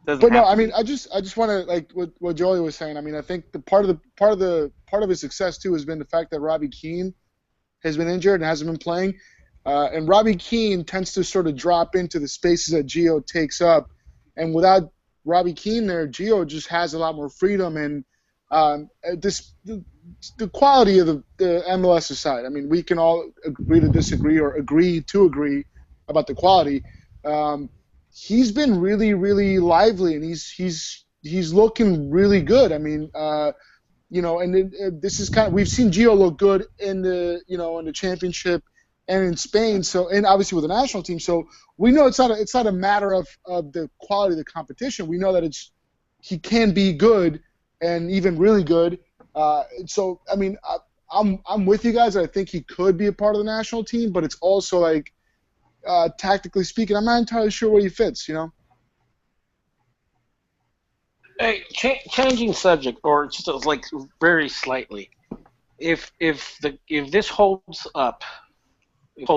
Doesn't But no, have I to mean, be. I just want to like what Joey was saying. I mean, I think the part of his success too has been the fact that Robbie Keane has been injured and hasn't been playing, and Robbie Keane tends to sort of drop into the spaces that Gio takes up, and without Robbie Keane there, Gio just has a lot more freedom and the quality of the MLS aside. I mean, we can all agree to disagree or agree to agree about the quality. He's been really, really lively, and he's looking really good. I mean, and this is kind of we've seen Gio look good in the championship and in Spain. So and obviously with the national team. So we know it's not a matter of the quality of the competition. We know that he can be good and even really good. So I mean, I'm with you guys. I think he could be a part of the national team, but it's also like. Tactically speaking, I'm not entirely sure where he fits, Hey, changing subject, or just like very slightly. If this holds up, Yeah,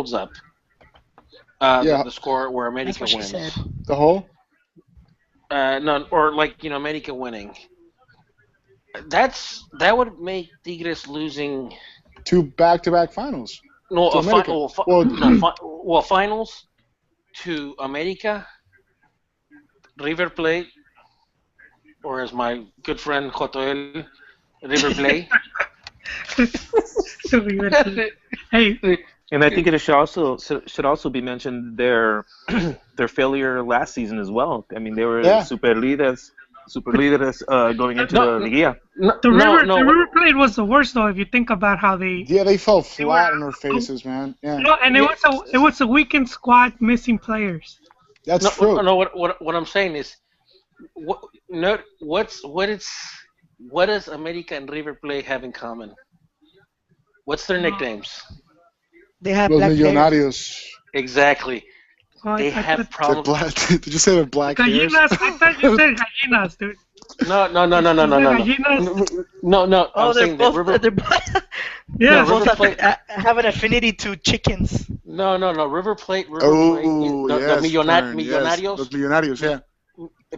the score where that's America what she wins. said. the whole. No, or like America winning. That would make Tigres losing. 2 back-to-back finals No, to America. finals to America, River Plate, or as my good friend Jotoel, River Plate. Hey, And I think it should also be mentioned their failure last season as well. I mean, they were super líderes going into the Liguilla. the River Plate was the worst though. If you think about how they fell flat on their faces, man. Yeah, and it was a weakened squad missing players. that's true. No, what I'm saying is, what does America and River Plate have in common? What's their nicknames? They have Los black players. Millonarios. Exactly. Well, They have problems. Did you say the black hairs? Gallinas, I thought you said gallinas, dude. No. Gallinas? No. Oh, I'm they're saying both. that They're both. Yeah. River both Plate. have an affinity to chickens. No. River Plate. Oh, yes. The Millonarios. Los Millonarios, yeah.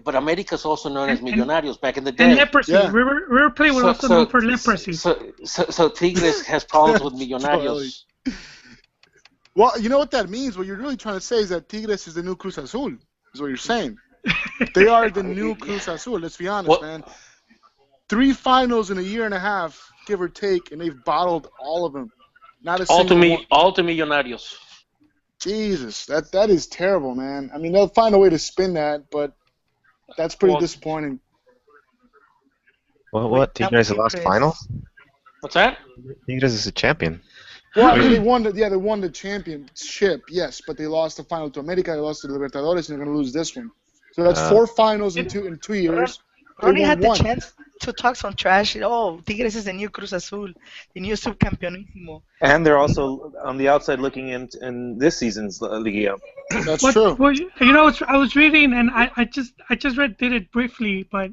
But America's also known as And- Millonarios back in the day. And leprosy. Yeah. River Plate was also known for leprosy. So Tigres has problems with Millonarios. Well, you know what that means? What you're really trying to say is that Tigres is the new Cruz Azul, is what you're saying. They are the new Cruz Azul, let's be honest, man. 3 finals in a year and a half, give or take, and they've bottled all of them. Not a single one. All to Millonarios. Jesus, that is terrible, man. I mean, they'll find a way to spin that, but that's pretty disappointing. Well, what? Tigres lost finals? What's that? Tigres is a champion. Well, I mean, they won the championship, yes, but they lost the final to America, they lost to the Libertadores, and they're going to lose this one. So that's 4 finals in 2 years. Ronnie had the one. chance to talk some trash. Oh, Tigres is the new Cruz Azul, the new subcampeonísimo. And they're also on the outside looking in this season's Liguilla. That's true. Well, I was reading, and I just did it briefly, but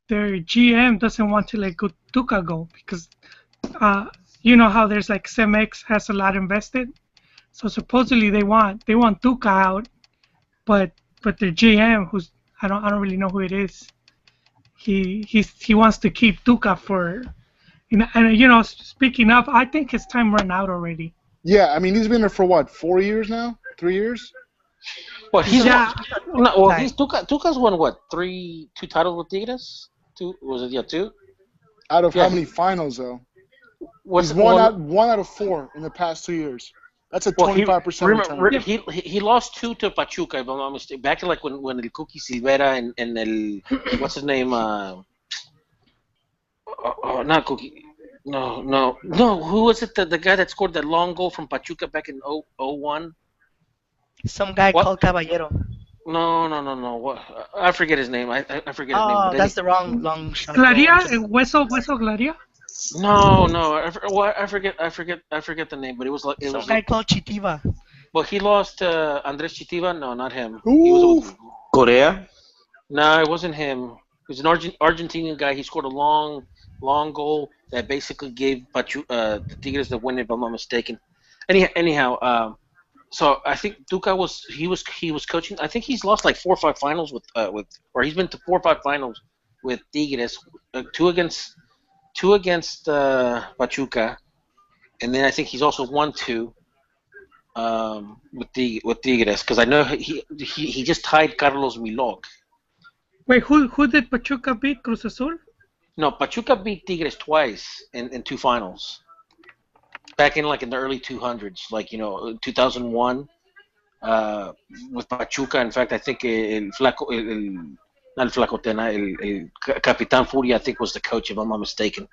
their GM doesn't want to let Tuca go because you know how there's like Cemex has a lot invested, so supposedly they want Tuca out, but their GM, who's I don't really know who it is, he wants to keep Tuca for, and speaking of, I think his time ran out already. Yeah, I mean he's been there for what, 4 years now, 3 years? Well, he's Yeah. he's Tuca's won what, two titles with Tigres? Two, was it? Yeah, two. Out of Yeah, how many finals though? What's He's well, one out of 4 in the past 2 years. That's a well, he 25% remember return. he lost two to Pachuca, if I'm not mistaken. Back in like when El Cookie Silvera and El what's his name? Not Cookie. No. Who was it? The guy that scored that long goal from Pachuca back in 01? Some guy What? called Caballero. No. What? I forget his name. I forget his name. Oh, But that's the wrong long shot. Glaria, goal. Hueso Glaria. no. I forget the name. But it Some was. guy called Chitiva. Well, he lost Andres Chitiva. No, not him. He Ooh. was. Korea. No, it wasn't him. He was an Argentinian guy. He scored a long goal that basically gave the Tigres the win, if I'm not mistaken. Anyhow, so I think Tuca was coaching. I think he's lost like 4 or 5 finals or he's been to 4 or 5 finals with Tigres, two against Pachuca, and then I think he's also won 2 with Tigres, because I know he just tied Carlos Milok. Wait, who did Pachuca beat? Cruz Azul? No, Pachuca beat Tigres twice in 2 finals. Back in the early 200s, 2001, with Pachuca. In fact, I think not el Flaco Tena, el Capitán Furia, I think, was the coach, if I'm not mistaken.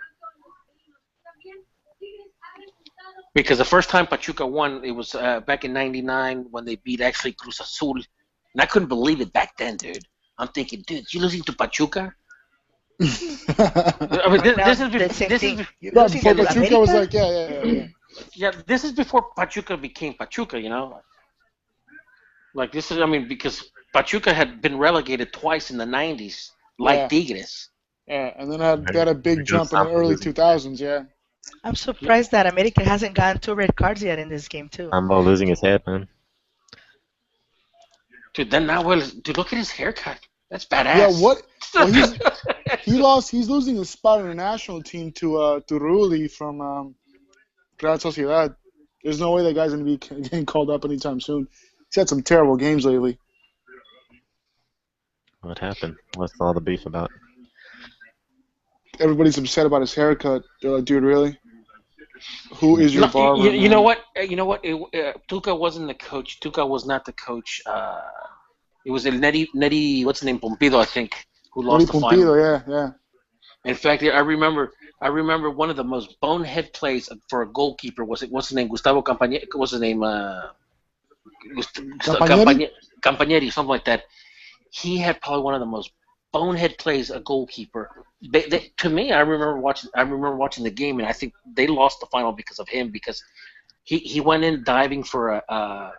Because the first time Pachuca won, it was back in '99 when they beat actually Cruz Azul, and I couldn't believe it back then, dude. I'm thinking, dude, you losing to Pachuca? I mean, this is No, before Pachuca was like, yeah. Yeah, this is before Pachuca became Pachuca, Like this is, I mean, because Pachuca had been relegated twice in the '90s, like Tigres. Yeah, and then got a big jump in the early 2000s, yeah. I'm surprised that America hasn't gotten 2 red cards yet in this game too. Rambo losing his head, man. Dude, dude, look at his haircut. That's badass. Yeah, what? Well, he's losing his spot in the national team to Rulli from Real Sociedad. There's no way that guy's gonna be getting called up anytime soon. He's had some terrible games lately. What happened? What's all the beef about? Everybody's upset about his haircut. They're like, dude, really? Who is your barber? You know what? Tuca wasn't the coach. Tuca was not the coach. It was El Neri, what's his name, Pompido, I think, who lost the final. Yeah. In fact, I remember one of the most bonehead plays for a goalkeeper was what's his name, Gustavo Campagneri. What's his name? Campagneri, something like that. He had probably one of the most bonehead plays a goalkeeper. To me, I remember watching the game, and I think they lost the final because of him, because he went in diving for a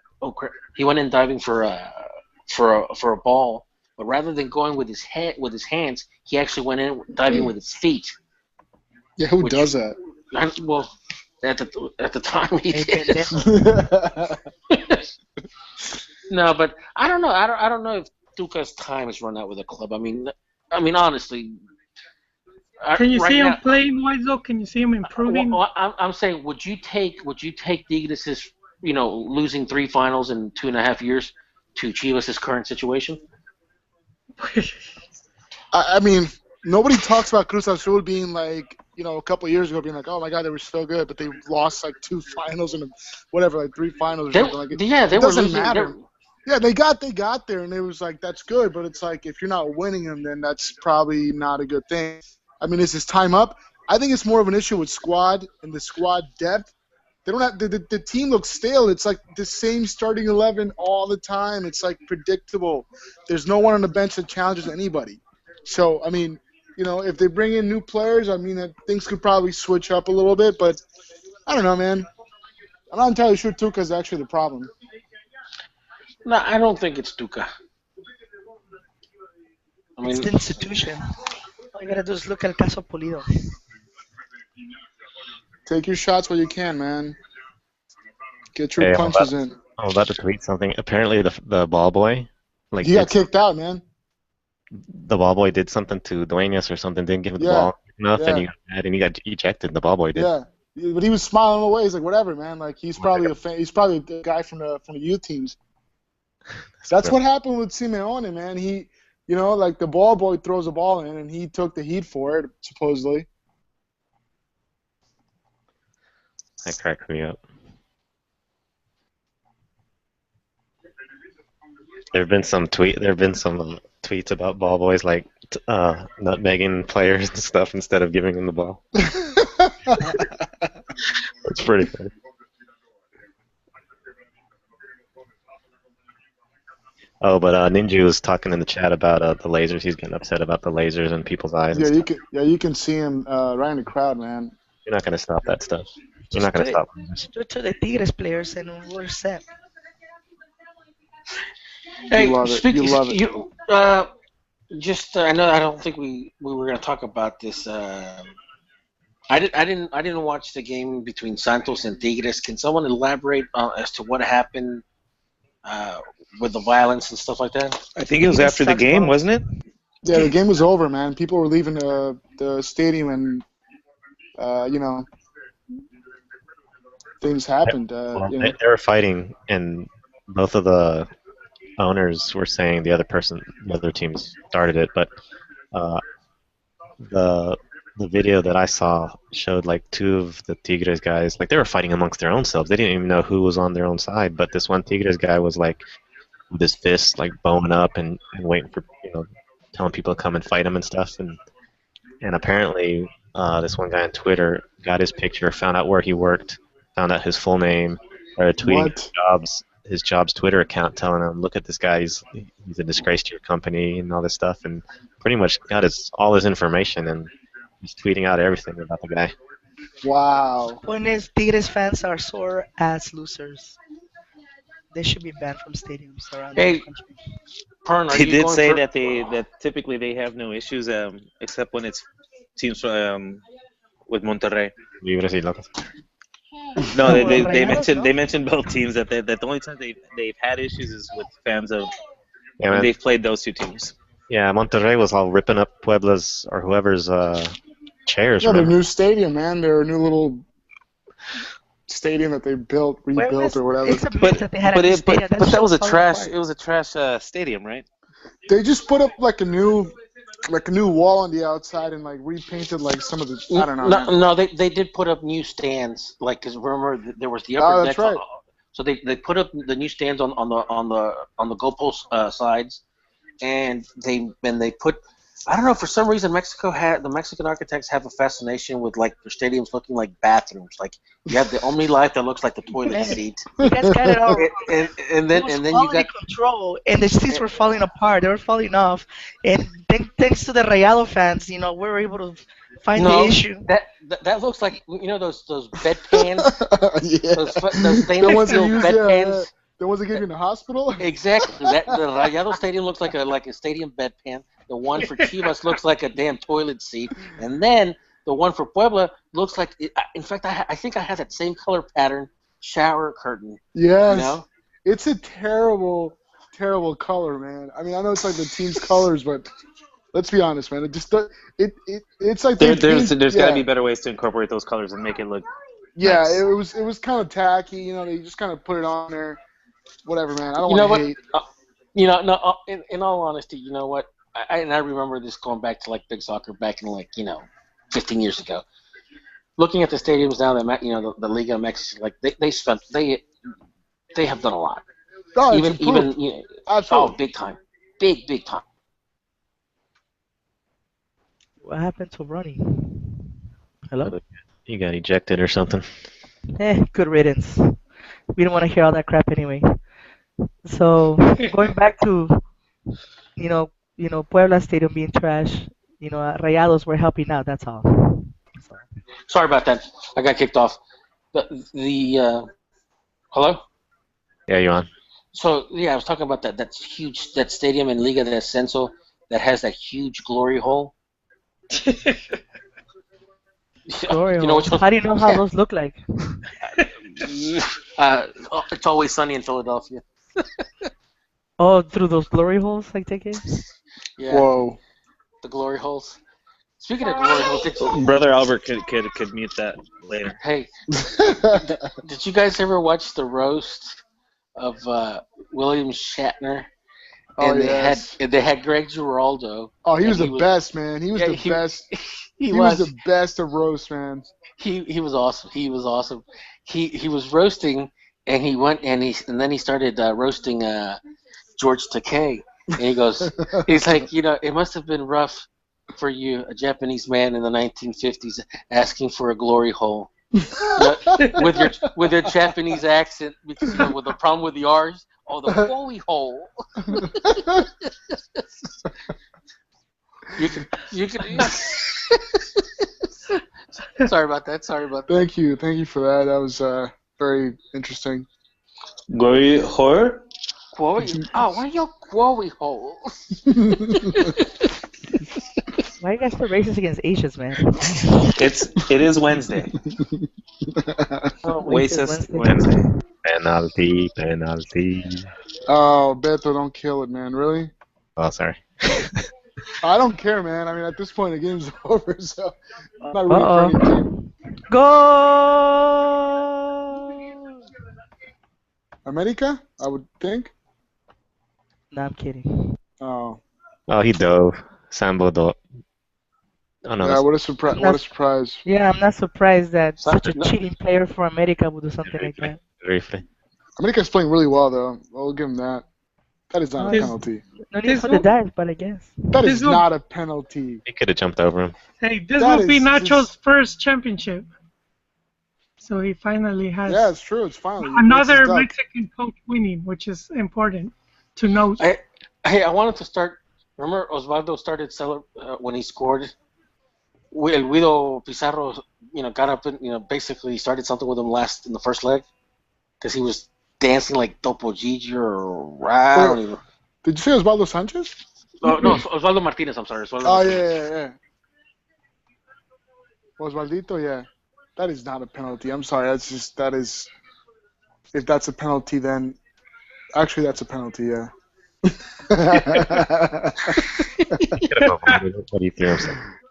ball, but rather than going with his hands, he actually went in diving with his feet. Yeah, who does that? Well, at the time he did. No, but I don't know. I don't know if Tuca's time has run out with the club. I mean, honestly. Can you see him playing wise though? Can you see him improving? Well, I'm saying, would you take Tigres' losing 3 finals in 2.5 years to Chivas' current situation? I mean, nobody talks about Cruz Azul being like, a couple of years ago being like, oh my God, they were so good, but they lost like 2 finals and whatever, like 3 finals or something like it. Yeah, they it were doesn't losing. matter. Yeah, they got there, and it was like, that's good, but it's like, if you're not winning them, then that's probably not a good thing. I mean, is his time up? I think it's more of an issue with squad and the squad depth. They don't have the team looks stale. It's like the same starting 11 all the time. It's like predictable. There's no one on the bench that challenges anybody. So, I mean, if they bring in new players, I mean, things could probably switch up a little bit, but I don't know, man. I'm not entirely sure Tuca's actually the problem. No, I don't think it's Tuca. I mean, it's the institution. All you gotta do is look at El Caso Pulido. Take your shots while you can, man. Get your Hey, punches in. I'm about to tweet something. Apparently, the ball boy, like, He got kicked out, man. the ball boy did something to Duenas or something. Didn't give him the Yeah, ball enough, and yeah, he got mad and he got ejected. The ball boy did. yeah. But he was smiling away. He's like, whatever, man. Like he's probably a fan. He's probably the guy from the youth teams. That's what happened with Simeone, man. He, like the ball boy throws a ball in, and he took the heat for it, supposedly. That cracked me up. There have been some tweets about ball boys like nutmegging players and stuff instead of giving them the ball. It's pretty funny. Oh, but Ninja was talking in the chat about the lasers. He's getting upset about the lasers in people's eyes. Yeah, and stuff. you can see him right in the crowd, man. You're not gonna stop that stuff. You're not gonna stop lasers. Do it to the Tigres players and we're set. Hey, You love it. You love it. I know I don't think we were going to talk about this. I didn't watch the game between Santos and Tigres. Can someone elaborate as to what happened with the violence and stuff like that? I think it was after the game, wasn't it? Yeah, the game was over, man. People were leaving the stadium, and things happened. They were fighting, and both of the owners were saying the other teams started it, but the video that I saw showed like two of the Tigres guys, like they were fighting amongst their own selves. They didn't even know who was on their own side, but this one Tigres guy was like with his fists like bowing up and waiting for, telling people to come and fight him and stuff, and apparently this one guy on Twitter got his picture, found out where he worked, found out his full name, started tweeting his job's Twitter account telling him, look at this guy, he's a disgrace to your company and all this stuff, and pretty much got all his information, and he's tweeting out everything about the guy. Wow. Point is, Tigres fans are sore ass losers. They should be banned from stadiums around the country. Pern, He did say that typically they have no issues except when it's teams with Monterrey. No, they mentioned both teams that the only time they've had issues is with fans of when they've played those two teams. Yeah, Monterrey was all ripping up Puebla's or whoever's chairs. Yeah, their new stadium, man. Their new little stadium that they rebuilt or whatever. But that was a trash. It was a trash stadium, right? They just put up like a new wall on the outside and like repainted like some of the. I don't know. No, they did put up new stands. Like, because remember there was the upper deck. Right. So they put up the new stands on the goalpost sides, and they put. I don't know, for some reason the Mexican architects have a fascination with like their stadiums looking like bathrooms. Like you have the only light that looks like the toilet seat. You guys got it all. and then you got control, and the seats were falling apart. They were falling off, and thanks to the Rayado fans, we were able to find the issue. That looks like those bedpans. Yeah. Those stainless steel bedpans. The ones they gave you in the hospital. Exactly. The Rayado Stadium looks like a stadium bedpan. The one for Chivas looks like a damn toilet seat, and then the one for Puebla looks like. In fact, I think I have that same color pattern shower curtain. Yes. It's a terrible, terrible color, man. I mean, I know it's like the team's colors, but let's be honest, man. It just it's like there's got to be better ways to incorporate those colors and make it look. Yeah, nice. it was kind of tacky. They just kind of put it on there. Whatever, man. I don't want to hate. In all honesty, you know what? I remember this going back to like big soccer back in 15 years ago. Looking at the stadiums now, that the Liga MX, like they have done a lot. Oh, even absolutely. Big time, big time. What happened to Ronnie? Hello? He got ejected or something. Good riddance. We don't want to hear all that crap anyway. So going back to Puebla Stadium being trash, Rayados were helping out. That's all. Sorry about that. I got kicked off. Hello? Yeah, you're on. So I was talking about that huge stadium in Liga de Ascenso that has that huge glory hole. Glory You know which holes. one? How do you know how those look like? It's always sunny in Philadelphia. Oh, through those glory holes, I take it. Yeah, Whoa. the glory holes. Speaking of glory holes, Brother Albert could mute that later. hey, did you guys ever watch the roast of William Shatner? Oh, And yes. they had Greg Giraldo. Oh, he and was the best, man. He was yeah, the best. he He was was the best of roast, man. he was awesome. He was awesome. He was roasting, and he went and then he started roasting George Takei, and he goes, he's like, it must have been rough for you, a Japanese man in the 1950s, asking for a glory hole. With your Japanese accent, because with the problem with the R's, the glory hole. you can. Sorry about that. Thank you for that. That was very interesting. Glory horror? Glory. Oh, why your glory hole? Why are you guys so racist against Asians, man? It is Wednesday. Oh, Racist Wednesday. Penalty. Oh, Beto, don't kill it, man. Really? Oh, sorry. I don't care, man. I mean, at this point, the game's over, so I'm not rooting for any team. Go! America, I would think. No, I'm kidding. Oh. Oh, he dove. Sambo dove. Oh, no, Yeah, what a surprise! What a surprise! Yeah, I'm not surprised that such a cheating player for America would do something like that. briefly. America's playing really well, though. I'll give him that. That is not a penalty. No need for the dive, but I guess. That is not a penalty. He could have jumped over him. Hey, this will be Nacho's first championship. So he finally has. Yeah, it's true. It's finally another Mexican coach winning, which is important to note. I wanted to start. Remember, Osvaldo started when he scored. El Guido Pizarro, got up and basically started something with him in the first leg, because he was dancing like Topo Gigi or I don't even. Did you say Osvaldo Sanchez? No, Osvaldo Martinez. I'm sorry. Yeah. Osvaldito, yeah. That is not a penalty. I'm sorry. If that's a penalty, then actually that's a penalty. Yeah.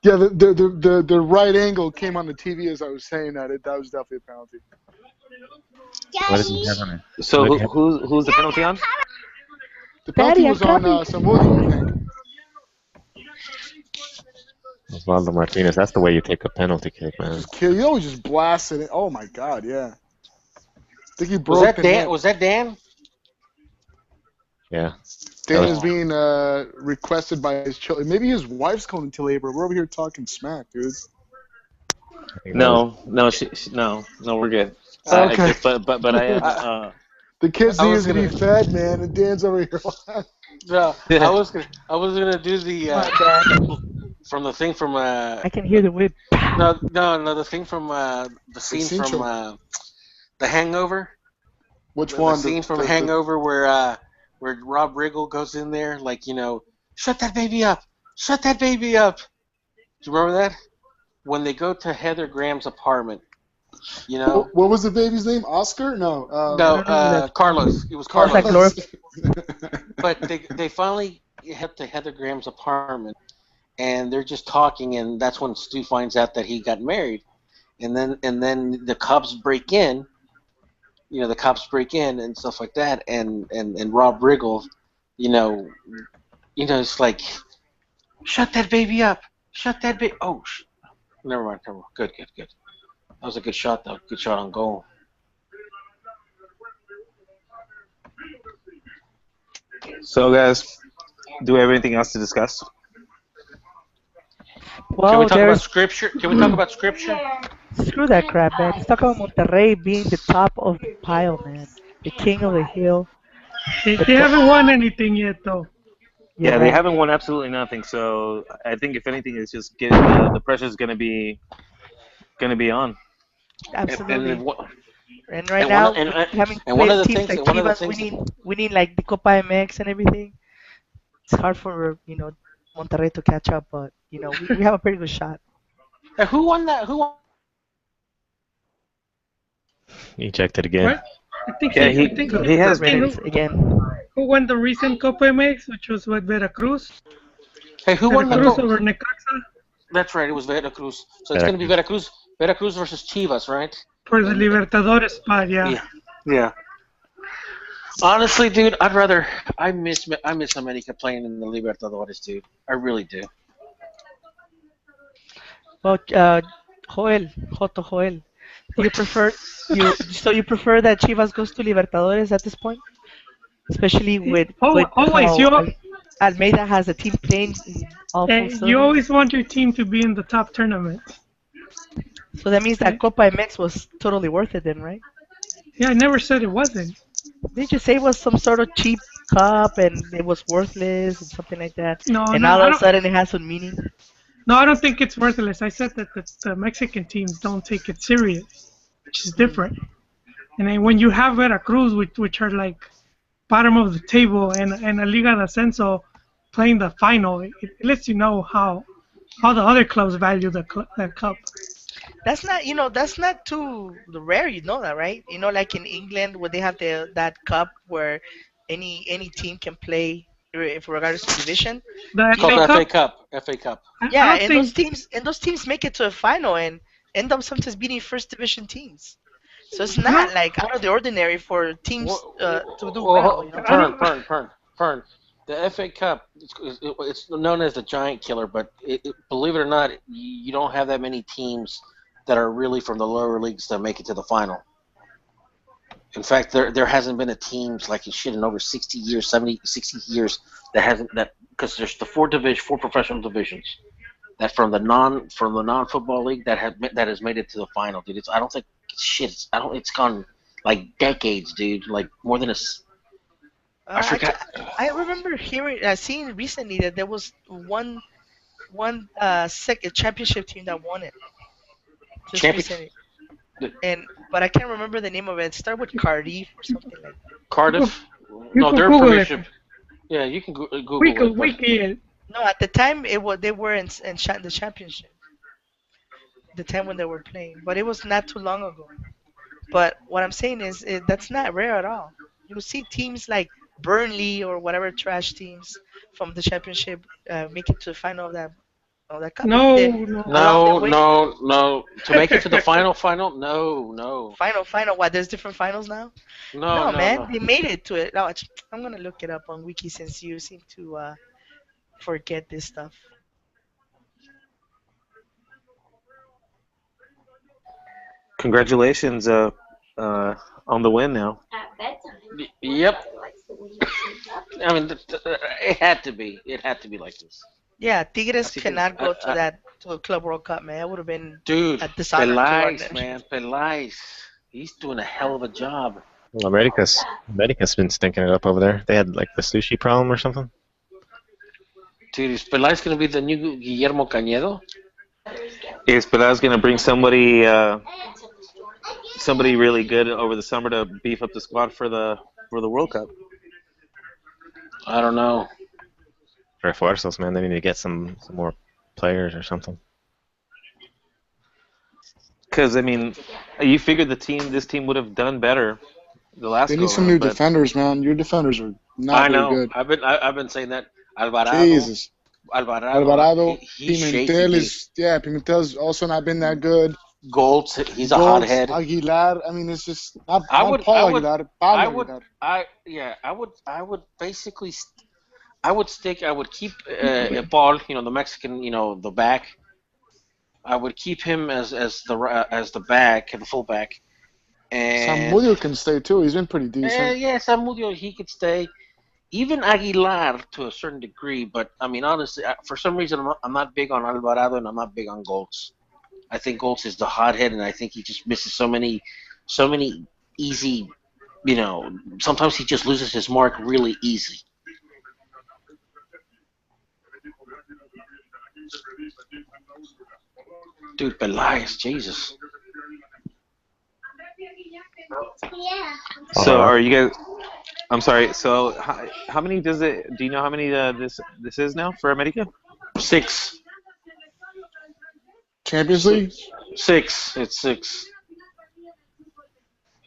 Yeah, the right angle came on the TV as I was saying that. That was definitely a penalty. What did he have on it? So who's the penalty on? The penalty was on Samudio, I think. Osvaldo Martinez. That's the way you take a penalty kick, man. You always just blasted it. Oh my God, yeah. I think he broke. Was that Dan? Yeah. Dan is being requested by his children. Maybe his wife's coming into labor. We're over here talking smack, dude. No, we're good. Okay. But I had. The kids need to be fed, man, and Dan's over here. No, I was gonna do the from the thing from I can hear the whip. No, the thing from the scene from The Hangover. Which one? The scene from Hangover where Rob Riggle goes in there like, shut that baby up. Do you remember that? When they go to Heather Graham's apartment, What was the baby's name? Oscar? No. Carlos. It was Carlos. But they finally head to Heather Graham's apartment, and they're just talking, and that's when Stu finds out that he got married, and then the cops break in. And stuff like that, and Rob Riggle, it's like, shut that baby up. Oh, never mind. Good. That was a good shot, though. Good shot on goal. So, guys, do we have anything else to discuss? Well, Can we talk about scripture? Screw that crap, man. Let's talk about Monterrey being the top of the pile, man. The king of the hill. They haven't won anything yet, though. Yeah, they haven't won absolutely nothing. So I think if anything, it's just getting the pressure's going to be on. Absolutely. And right now, having played teams like Chivas winning like the Copa MX and everything, it's hard for Monterrey to catch up. But we have a pretty good shot. Who won that? Who won Ejected again. What? I think Yeah, I think he has Riddance been. again. who won the recent Copa MX, which was with Veracruz. Hey, who won the Veracruz Copa? over Necaxa That's right. It was Veracruz. So it's going to be Veracruz. Veracruz versus Chivas, right? for the And Libertadores spot. Yeah. yeah, yeah. Honestly, dude, I miss America playing in the Libertadores, dude. I really do. Well, Joel, Joel, do you prefer you prefer that Chivas goes to Libertadores at this point, especially with Always how Almeida has a team playing in all full you cylinders? always want your team to be in the top tournaments. So that means Eh, that Copa MX was totally worth it then, right? Yeah, I never said it wasn't. Did you say it was some sort of cheap cup and it was worthless and something like that, No, and no, all I of a don't. sudden it has some meaning? No, I don't think it's worthless. I said that the Mexican teams don't take it serious, which is different. And then when you have Veracruz, which are like bottom of the table, and a Liga de Ascenso playing the final, it lets you know how the other clubs value the cup. That's not, that's not too rare. You know that, right? Like in England, where they have that cup where any team can play, if regardless of division. The It's You called FA know, the FA Cup. Cup. FA Cup. I yeah, don't and those think teams make it to a final and end up sometimes beating first division teams. So it's I not don't like out of the ordinary for teams to do well. Well, I don't. Pern. The FA Cup, it's known as the Giant Killer, but believe it or not, you don't have that many teams that are really from the lower leagues that make it to the final. In fact, there hasn't been a teams like shit in over 60 years, 70, 60 years that hasn't that because there's the four professional divisions that from the non football league that has made it to the final, dude. I don't think shit. It's gone like decades, dude. Like more than I I, forgot. I remember seeing recently that there was one second championship team that won it just Champion recently, the but I can't remember the name of it. It started with Cardiff or something like that. You could, Cardiff. you No, could their Google it. premiership. Yeah, you can We Google could it, but wiki it. No, at the time they were in the championship. The time when they were playing, but it was not too long ago. But what I'm saying is that's not rare at all. You see teams like Burnley or whatever trash teams from the championship make it to the final of that cup. No, no. Along the way, no. To make it to the final, no, final. What? There's different finals now. No, man, no. they made it to it. No, I'm gonna look it up on Wiki since you seem to forget this stuff. Congratulations on the win now. Yep. I mean, it had to be. It had to be like this. Yeah, Tigres Así que, cannot go to a Club World Cup, man. That would have been dude, a dishonor to our Pelais, nation. man, Pelais. He's doing a hell of a job. Well, America's been stinking it up over there. They had like the sushi problem or something. Dude, is Pelais going to be the new Guillermo Cañedo? Is Peláez going to bring somebody really good over the summer to beef up the squad for the World Cup? I don't know. Refuerzos, man. They need to get some more players or something. Because I mean, you figured this team would have done better the last They go need some around, new but defenders, man. Your defenders are I not very know. good. I've been saying that. Jesus. Alvarado, Alvarado, he's shaky, dude. Pimentel's also not been that good. Golds, he's a Golds, hothead. Aguilar, I mean, it's just not I would, Paul I would, Aguilar, I Pablo would, Aguilar. I would keep Paul, the Mexican, the back. I would keep him as the back, the full back, and Samudio can stay too. He's been pretty decent. yeah, Samudio he could stay. Even Aguilar to a certain degree, but I mean honestly, for some reason I'm not big on Alvarado and I'm not big on Golds. I think Golds is the hothead, and I think he just misses so many easy. Sometimes he just loses his mark really easy. Dude, Belias, Jesus. so are you guys? I'm sorry. So how many does it? Do you know how many this is now for America? 6. Champions League? 6. It's 6.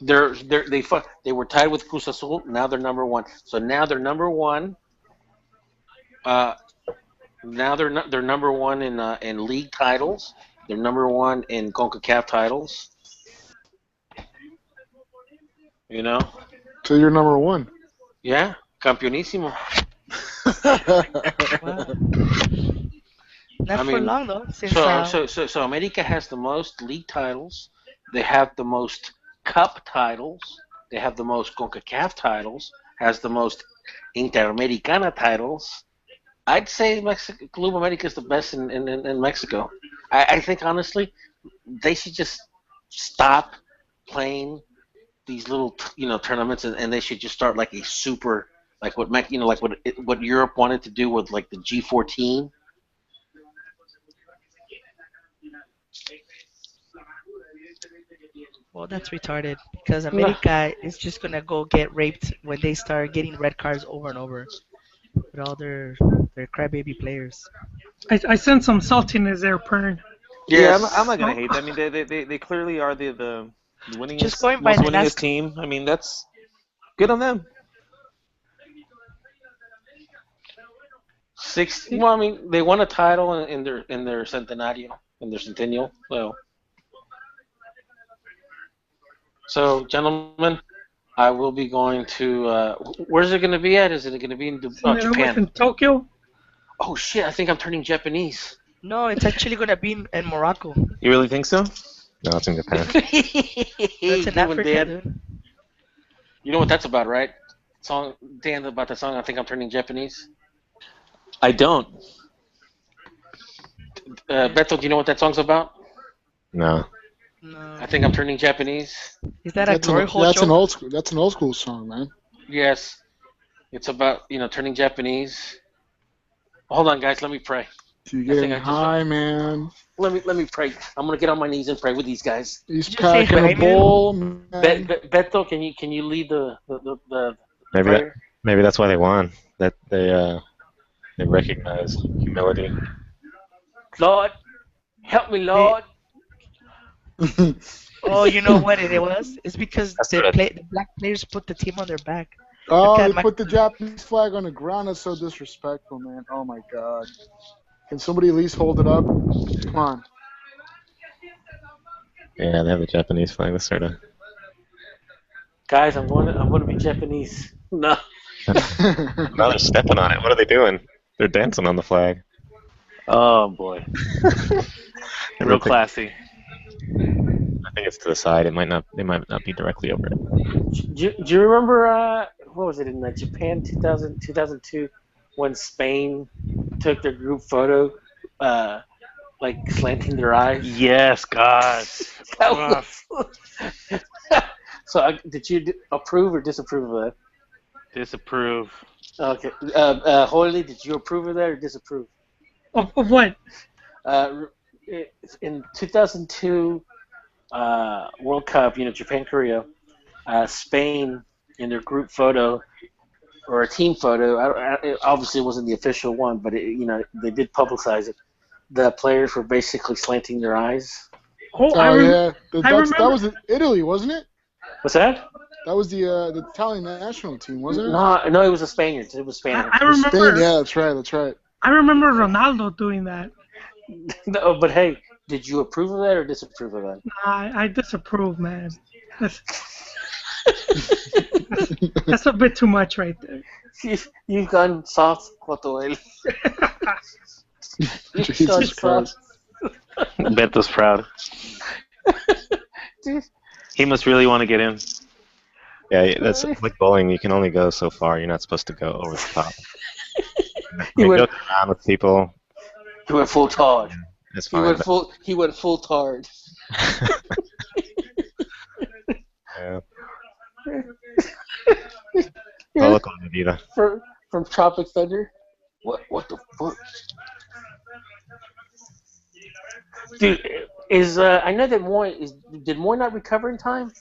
They were tied with Cruz Azul. Now they're number one. So now they're number one. Now they're number one in league titles. They're number one in CONCACAF titles. You know? So you're number one. Yeah, campeonísimo. Wow. Not I for mean, long though, since so America has the most league titles. They have the most cup titles. They have the most CONCACAF titles. Has the most Interamericana titles. I'd say Club America is the best in Mexico. I think honestly, they should just stop playing these little tournaments and they should just start like a super like what Europe wanted to do with like the G14. well, that's retarded because No. America is just gonna go get raped when they start getting red cards over and over with all their crybaby players. I sense some saltiness there, Pern. Yeah, Yes. I'm not gonna hate. I mean, they clearly are the Just winningest, going by most the winningest NASCAR. team. I mean, that's good on them. Well, I mean, they won a title in their centennial. So, gentlemen, I will be going to. Where's it going to be at? Is it going to be in Japan? In Tokyo? Oh shit! I think I'm turning Japanese. No, it's actually gonna be in Morocco. You really think so? No, it's in Japan. That's in Africa, Dan. dude. You know what that's about, right? Song Dan about the song. I think I'm turning Japanese. I don't. Beto, do you know what that song's about? No. No. I think I'm turning Japanese. Is that a That's glory an, hole that's joke? an old school. That's an old school song, man. Yes, it's about turning Japanese. Hold on, guys. Let me pray. You're I getting think I just- high, man. Let me pray. I'm gonna get on my knees and pray with these guys. He's Did you say packing a hi, man? bowl, man. Beto, can you lead the Maybe prayer? maybe that's why they won. That they recognize humility. Lord, help me, Lord. Oh, you know what it was? It's because That's the good. the black players put the team on their back. Oh, Look at they my- put the Japanese flag on the ground. That's so disrespectful, man. Oh my God. Can somebody at least hold it up? Come on. Yeah, they have the Japanese flag. That's sort of. Guys, I'm going to be Japanese. No. Now they're stepping on it. What are they doing? They're dancing on the flag. Oh boy, real classy. I think it's to the side. It might not. They might not be directly over it. Do you remember what was it in Japan 2002 when Spain took their group photo like slanting their eyes? Yes, God. That was... So did you approve or disapprove of that? Disapprove. Okay. Hoyley, did you approve of that or disapprove? Of what? In 2002 World Cup, Japan, Korea, Spain in their group photo or a team photo. It obviously wasn't the official one, but they did publicize it. The players were basically slanting their eyes. Oh, Oh yeah, I remember. that was in Italy, wasn't it? What's that? That was the Italian national team, wasn't it? No, it was the Spaniards. It was Spaniards. I remember. Spain, yeah, that's right. I remember Ronaldo doing that. No, but hey, did you approve of that or disapprove of that? I disapprove, man. That's a bit too much right there. You've gone soft, Joel. Jesus Christ. Beto's proud. He must really want to get in. Yeah, that's like bowling. You can only go so far. You're not supposed to go over the top. He You went- go around with people. He went full tard. It's He fine. went but- full. He went full tard. yeah. Todo con medida. From Tropic Thunder. What the fuck? Dude, I know that did Moy not recover in time?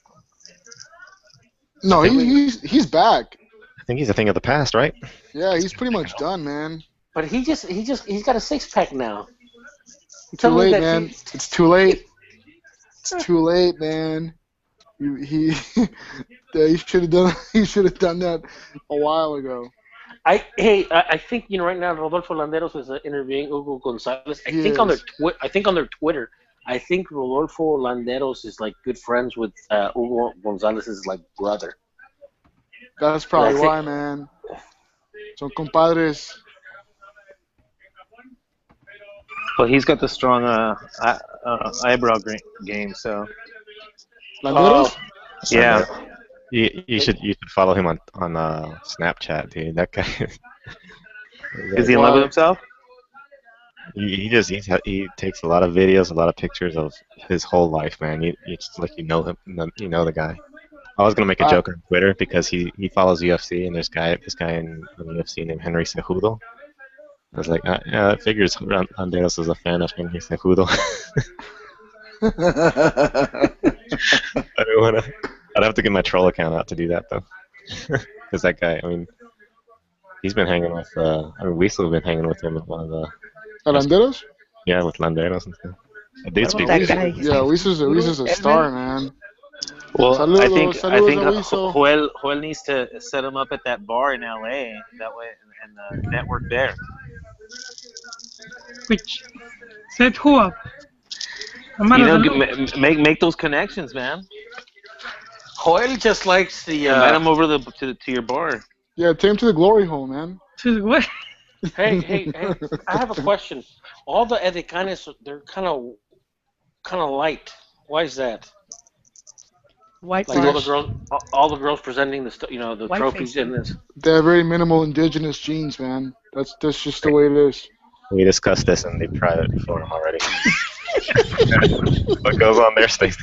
No, he's back. I think he's a thing of the past, right? Yeah, he's pretty much done, man. But he's got a 6-pack now. Too late, man. It's too late. It's too late, man. He yeah, he should have done he should have done that a while ago. I think right now Rodolfo Landeros is interviewing Hugo Gonzalez. He is. I think on their Twitter, I think Rodolfo Landeros is like good friends with Hugo Gonzalez's like brother. That's And I probably think why, man. Son compadres. But he's got the strong eyebrow game. So Landeros? yeah, You should follow him on Snapchat, dude. That guy. is he in love with Why? himself? He takes a lot of videos, a lot of pictures of his whole life, man. You just like you know the guy. I was gonna make a I, joke on Twitter because he follows UFC and there's this guy in UFC named Henry Cejudo. I was like, yeah, it figures Landeros is a fan of Henry Cejudo. I don't wanna. I'd have to get my troll account out to do that though, because that guy. I mean, he's been hanging with. We still been hanging with him at one of the. Landeros? Yeah, with Landeros and stuff. That dude What speaks about good. that guy? Yeah, Luis is a star, man. Well, I think Saludos, Aviso. Joel needs to set him up at that bar in LA that way and network there. Which set who up? I'm out You of know, the loop. make those connections, man. Joel just likes the. Invite him over to your bar. Yeah, take him to the glory hole, man. To the what? Hey! I have a question. All the edecanes, they're kind of light. Why is that? White Like trash. all the girls presenting the White trophies in faces. this. They have very minimal indigenous genes, man. That's just the way it is. We discussed this in the private forum already. What goes on there stays.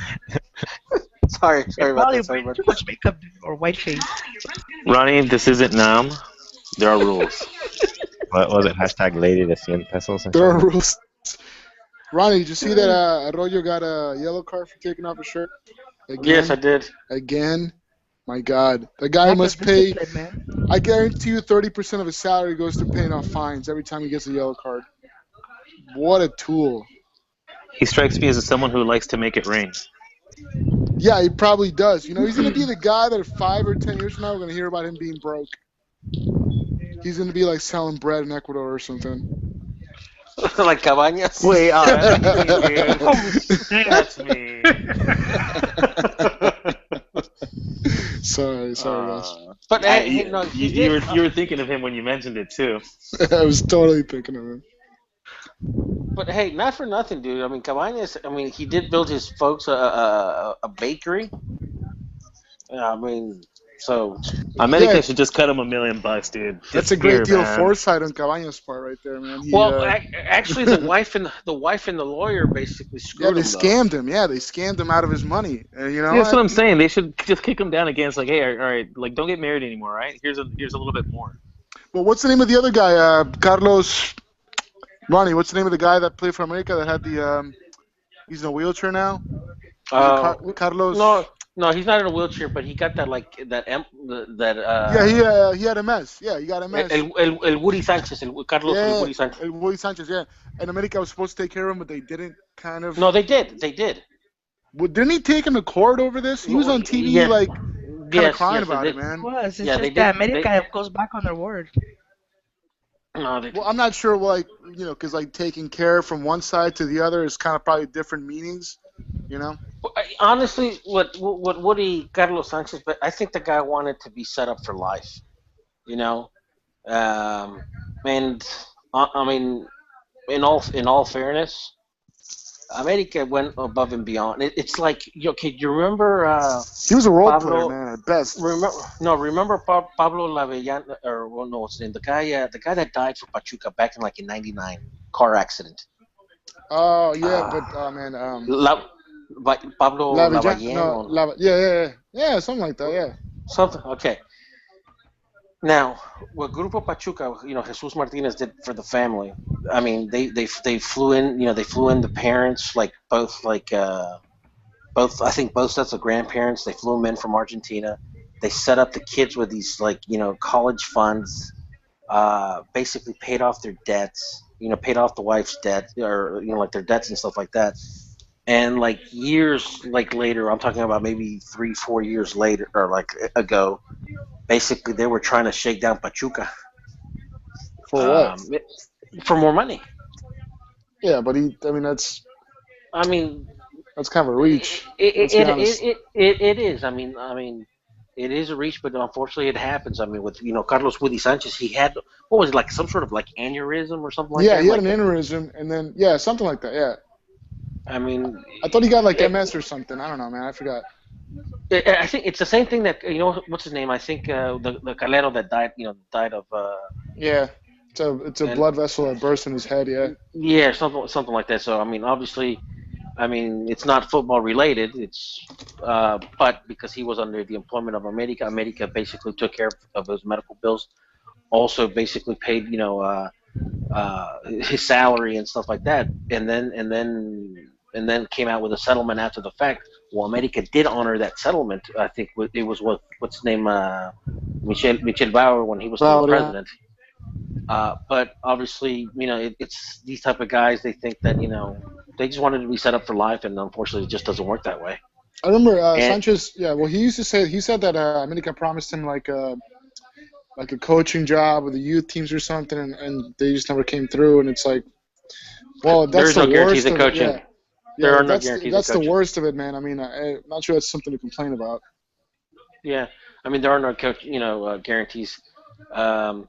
Sorry They about probably that. Sorry wear about too that. much makeup or white face. Ronnie, this isn't Nam. There are rules. What was it? Hashtag lady to 100 pesos or There are something? rules. Ronnie, did you see that Arroyo got a yellow card for taking off his shirt? Again? Yes, I did. Again? My God. The guy Lack of must pay, discipline, man. I guarantee you 30% of his salary goes to paying off fines every time he gets a yellow card. What a tool. He strikes me as someone who likes to make it rain. Yeah, he probably does. He's going to be the guy that 5 or 10 years from now we're going to hear about him being broke. He's going to be like selling bread in Ecuador or something. Like Cabañas. Wait, that's me, dude. That's me. Sorry, guys. But hey, no, you were thinking of him when you mentioned it too. I was totally thinking of him. But hey, not for nothing, dude. I mean, Cabañas. I mean, he did build his folks a bakery. I mean, so America Yeah. should just cut him $1 million, dude. That's a Just great here, deal of man. foresight on Cabañas' part right there, man. actually, the wife and the lawyer basically Yeah, screwed they him. scammed him. Yeah, they scammed him out of his money. That's what I'm saying. They should just kick him down again. It's like, hey, all right, like don't get married anymore, right? Here's a little bit more. Well, what's the name of the other guy? Carlos. Ronnie, what's the name of the guy that played for America that had the? He's in a wheelchair now. Carlos. No, he's not in a wheelchair, but he got that Yeah, he had MS. Yeah, he got MS. El Woody Sanchez, Carlos Yeah, El Woody Sanchez. El Woody Sanchez. Yeah, and America was supposed to take care of him, but they didn't. Kind of. No, they did. Well, didn't he take him to court over this? He was on TV Yeah. kind of crying about it, It man. was. It's Yeah, they just that did. America goes back on their word. No, they Well, I'm not sure, because taking care from one side to the other is kind of probably different meanings, Honestly, what Woody Carlos Sanchez, but I think the guy wanted to be set up for life, and I mean, in all fairness, America went above and beyond. It's like, okay, you remember? He was a role Pablo- player, man, at best. Remember Pablo Lavellana, or well, no, what's his name? The guy that died for Pachuca back in '99 car accident. Oh, yeah, man, Pablo Lavellano. yeah, something like that, yeah. Something. Okay. Now, what Grupo Pachuca, Jesus Martinez did for the family. I mean, they flew in. They flew in the parents, both I think both sets of grandparents. They flew them in from Argentina. They set up the kids with these college funds. Basically paid off their debts. Paid off the wife's debt, or their debts and stuff like that. and like years like later, I'm talking about maybe 3-4 years later or like ago, basically they were trying to shake down Pachuca For what? for more money. Yeah, but I mean, I mean, that's kind of a reach. it Let's it be it, honest. it is. I mean, it is a reach, but unfortunately, it happens. I mean, with Carlos Woody Sanchez, he had what was it, like some sort of like aneurysm or something like Yeah, that. he had an Like, aneurysm, and then yeah, something like that. Yeah, I mean, I thought he got like it, MS or something. I don't know, man. I forgot. I think it's the same thing that what's his name? I think the Calero that died of Yeah, it's a and blood vessel that burst in his head. Yeah. yeah, something like that. So I mean, obviously, I mean, it's not football related. It's but because he was under the employment of America, America basically took care of his medical bills. Also, basically paid his salary and stuff like that, and then came out with a settlement after the fact. Well, America did honor that settlement. I think it was what's his name, Michel Bauer, when he was still the Wow. Yeah. president. But obviously, it's these type of guys. They think that they just wanted to be set up for life, and unfortunately, it just doesn't work that way. I remember And Sanchez. Yeah, well, he said that America promised him like a coaching job with the youth teams or something, and they just never came through. And it's like, well, that's there's the no guarantees worst of of it. coaching. Yeah, There yeah, are no guarantees of that's the coaching. worst of it, man. I mean, I'm not sure that's something to complain about. Yeah, I mean there are no guarantees. Um,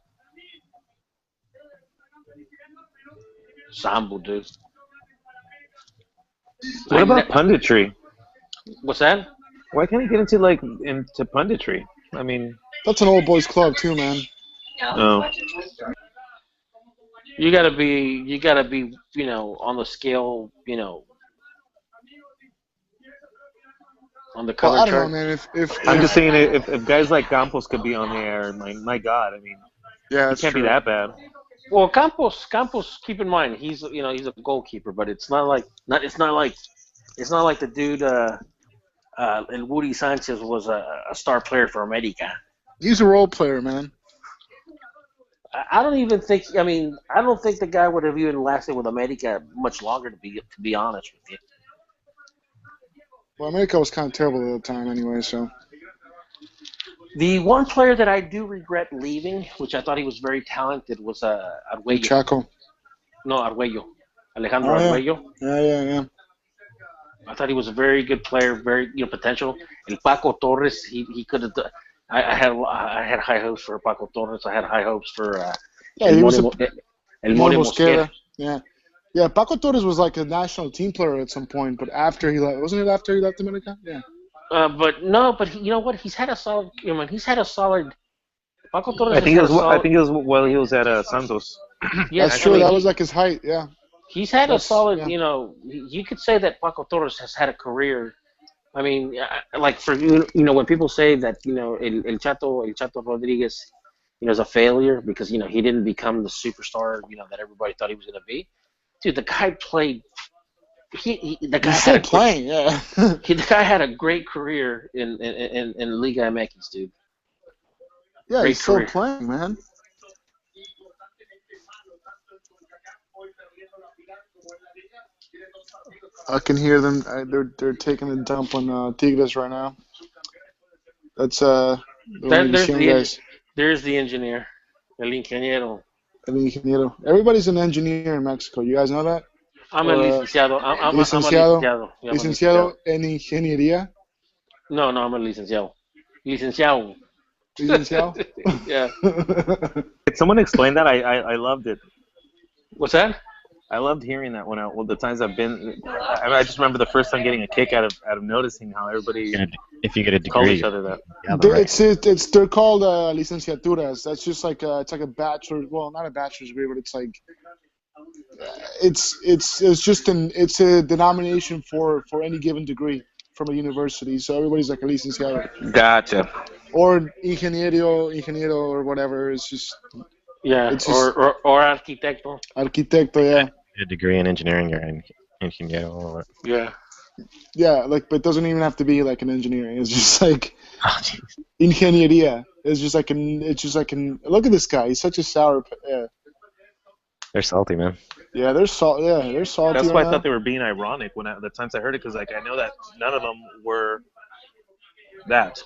Sambo, dude. What about punditry? What's that? Why can't he get into punditry? I mean, That's an old boys club too, man. oh, You gotta be on the scale, on the Well, color I don't know, chart. man. I'm just saying if guys like Campos could be on the air, my God, I mean, Yeah, he that's can't be true. that bad. Well, Campos. Keep in mind, he's a goalkeeper, but it's not like the dude. And Woody Sanchez was a star player for America. He's a role player, man. I don't even think. I mean, I don't think the guy would have even lasted with America much longer. To be honest with you. Well, America was kind of terrible at the time, anyway. So The one player that I do regret leaving, which I thought he was very talented, was Arguello. Chaco. No, Arguello. Alejandro Oh yeah, Arguello. yeah. I thought he was a very good player, very potential. And Paco Torres, he could have. I had high hopes for Paco Torres. I had high hopes for Yeah, El he was More a El More More Mosquera. Mosquera. Yeah. Yeah, Paco Torres was like a national team player at some point, but after he left, wasn't it after he left America? Yeah. But no, but you know what? He's had a solid. He's had a solid. Paco Torres I has think it had a was I solid. think it was while he was at Santos. Yes, That's I true. mean That was like his height. Yeah. he's had a That's solid. yeah. You could say that Paco Torres has had a career. I mean, like for when people say that El Chato Rodriguez, is a failure because he didn't become the superstar that everybody thought he was going to be. Dude, the guy played. The guy He's had still a great. playing. Yeah. The guy had a great career in Liga MX, dude. Yeah, Great he's still career. playing, man. I can hear them. They're taking a dump on Tigres right now. That's the Univision guys. There's the engineer, el ingeniero. El ingeniero. Everybody's an engineer in Mexico. You guys know that? I'm a licenciado. I'm a Licenciado. licenciado. Yeah, I'm a Licenciado en ingeniería. No, I'm a licenciado. Licenciado. Licenciado. Yeah. Could someone explain that? I loved it. What's that? I loved hearing that one out. Well, the times I've been, I just remember the first time getting a kick out of noticing how everybody If you get a calls degree, each other that. yeah, but right. They're called licenciaturas. That's just like it's like a bachelor. Well, not a bachelor's degree, but it's like it's a denomination for any given degree from a university. So everybody's like a licenciado Gotcha. or ingeniero or whatever. It's just Yeah, or arquitecto. arquitecto. Yeah. Get a degree in engineering, you're an ingeniero or what? Yeah. Yeah, like, but it doesn't even have to be like an engineering. It's just like Oh, jeez. ingeniería. It's just like look at this guy. He's such a sour. They're salty, man. Yeah, they're salty. Yeah, they're salty. That's right why I now. thought they were being ironic when the times I heard it, because like I know that none of them were that.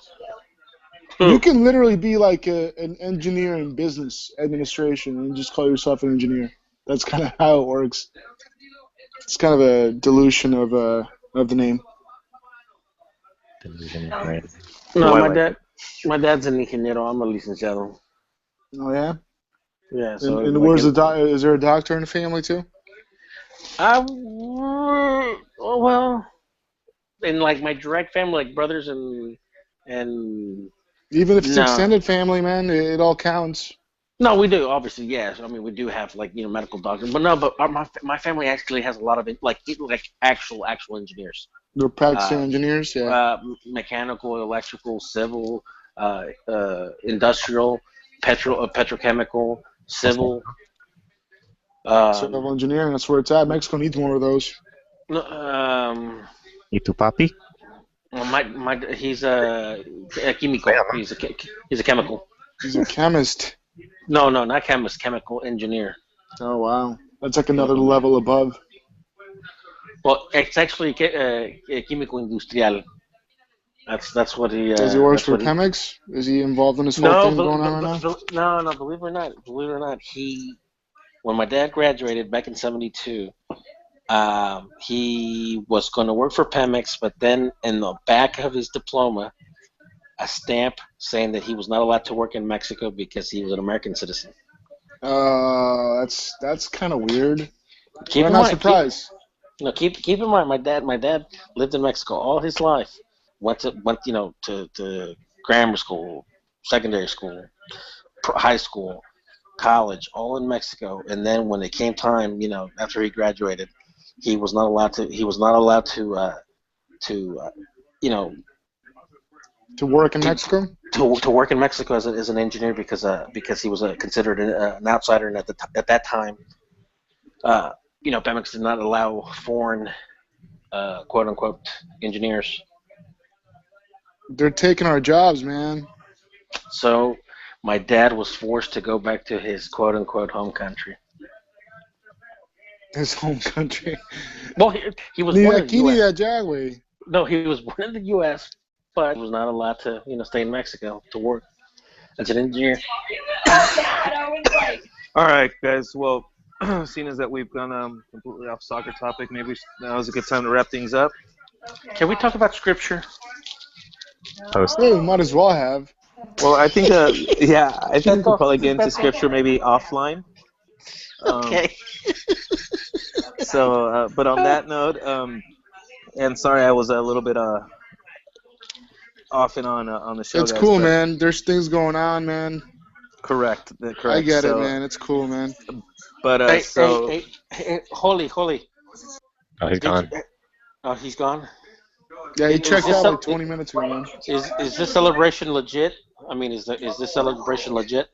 You can literally be like an engineer in business administration and just call yourself an engineer. That's kind of how it works. It's kind of a dilution of the name. Delusion, right? No, I my like dad. My dad's an ingeniero. I'm a licenciado. Oh yeah. Yeah. So And like, where's the is there a doctor in the family too? well, in like my direct family, like brothers and Even if it's no. extended family, man, it all counts. No, we do obviously, yes. I mean, we do have like medical doctors, but no, but my family actually has a lot of like actual engineers, They're practicing uh, engineers, yeah. mechanical, electrical, civil, industrial, petrochemical, civil. Civil engineering, that's where it's at. Mexico needs more of those. No, ¿Y tu papi? he's a químico. He's a chemical. He's a chemist. No, not chemist, chemical engineer. Oh wow, that's like another level above. Well, it's actually químico industrial. That's what he. Does he work for Chemex? Is he involved in this whole thing going on right now? No. Believe it or not, when my dad graduated back in '72, he was going to work for Pemex, but then in the back of his diploma, a stamp saying that he was not allowed to work in Mexico because he was an American citizen. That's kind of weird. I'm not surprised. Keep in mind, my dad lived in Mexico all his life. Went to grammar school, secondary school, high school, college, all in Mexico. And then when it came time, after he graduated, he was not allowed to. He was not allowed to work in Mexico. To work in Mexico as an engineer because he was considered an outsider, and at that time, Pemex did not allow foreign quote unquote engineers. They're taking our jobs, man. So my dad was forced to go back to his quote unquote home country. His home country. Well, he was born in the U.S. No, he was born in the U.S., but he was not allowed to stay in Mexico to work as an engineer. All right, guys. Well, seeing as that we've gone completely off soccer topic, maybe now is a good time to wrap things up. Can we talk about scripture? We might as well have. Well, I think, we could probably get into scripture maybe offline. Okay. So, but on that note, and sorry, I was a little bit off and on the show. It's cool, man. There's things going on, man. Correct. I get it, man. It's cool, man. But hey, Holy. Oh, he's gone. He's gone. Yeah, he checked out like 20 minutes ago, man. Is this celebration legit? I mean, is this celebration legit?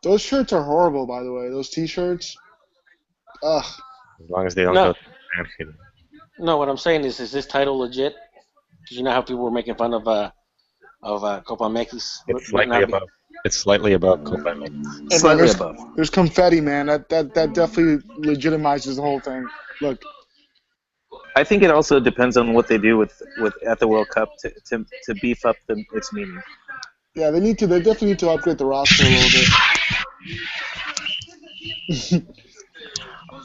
Those shirts are horrible, by the way. Those T-shirts. Ugh. As long as they don't go. No, what I'm saying is this title legit? Because you know how people were making fun of Copa MX. It's slightly above. It's slightly above Copa MX. Slightly above. There's confetti, man. That definitely legitimizes the whole thing. Look. I think it also depends on what they do with at the World Cup to beef up its meaning. Yeah, they definitely need to upgrade the roster a little bit.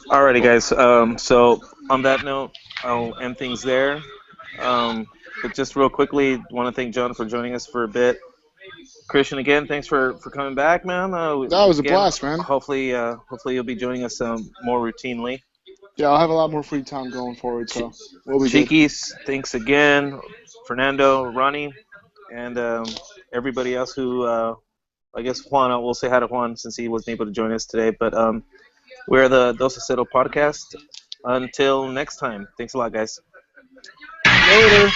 Alrighty, guys. So on that note, I'll end things there. But just real quickly, want to thank John for joining us for a bit. Christian, again, thanks for coming back, man. That was a blast, man. Hopefully you'll be joining us more routinely. Yeah, I'll have a lot more free time going forward, so we'll be Cheekies, thanks again. Fernando, Ronnie, and everybody else who, I guess Juan, we'll say hi to Juan since he wasn't able to join us today. But we're the Dos a Cero podcast. Until next time, thanks a lot, guys. Later.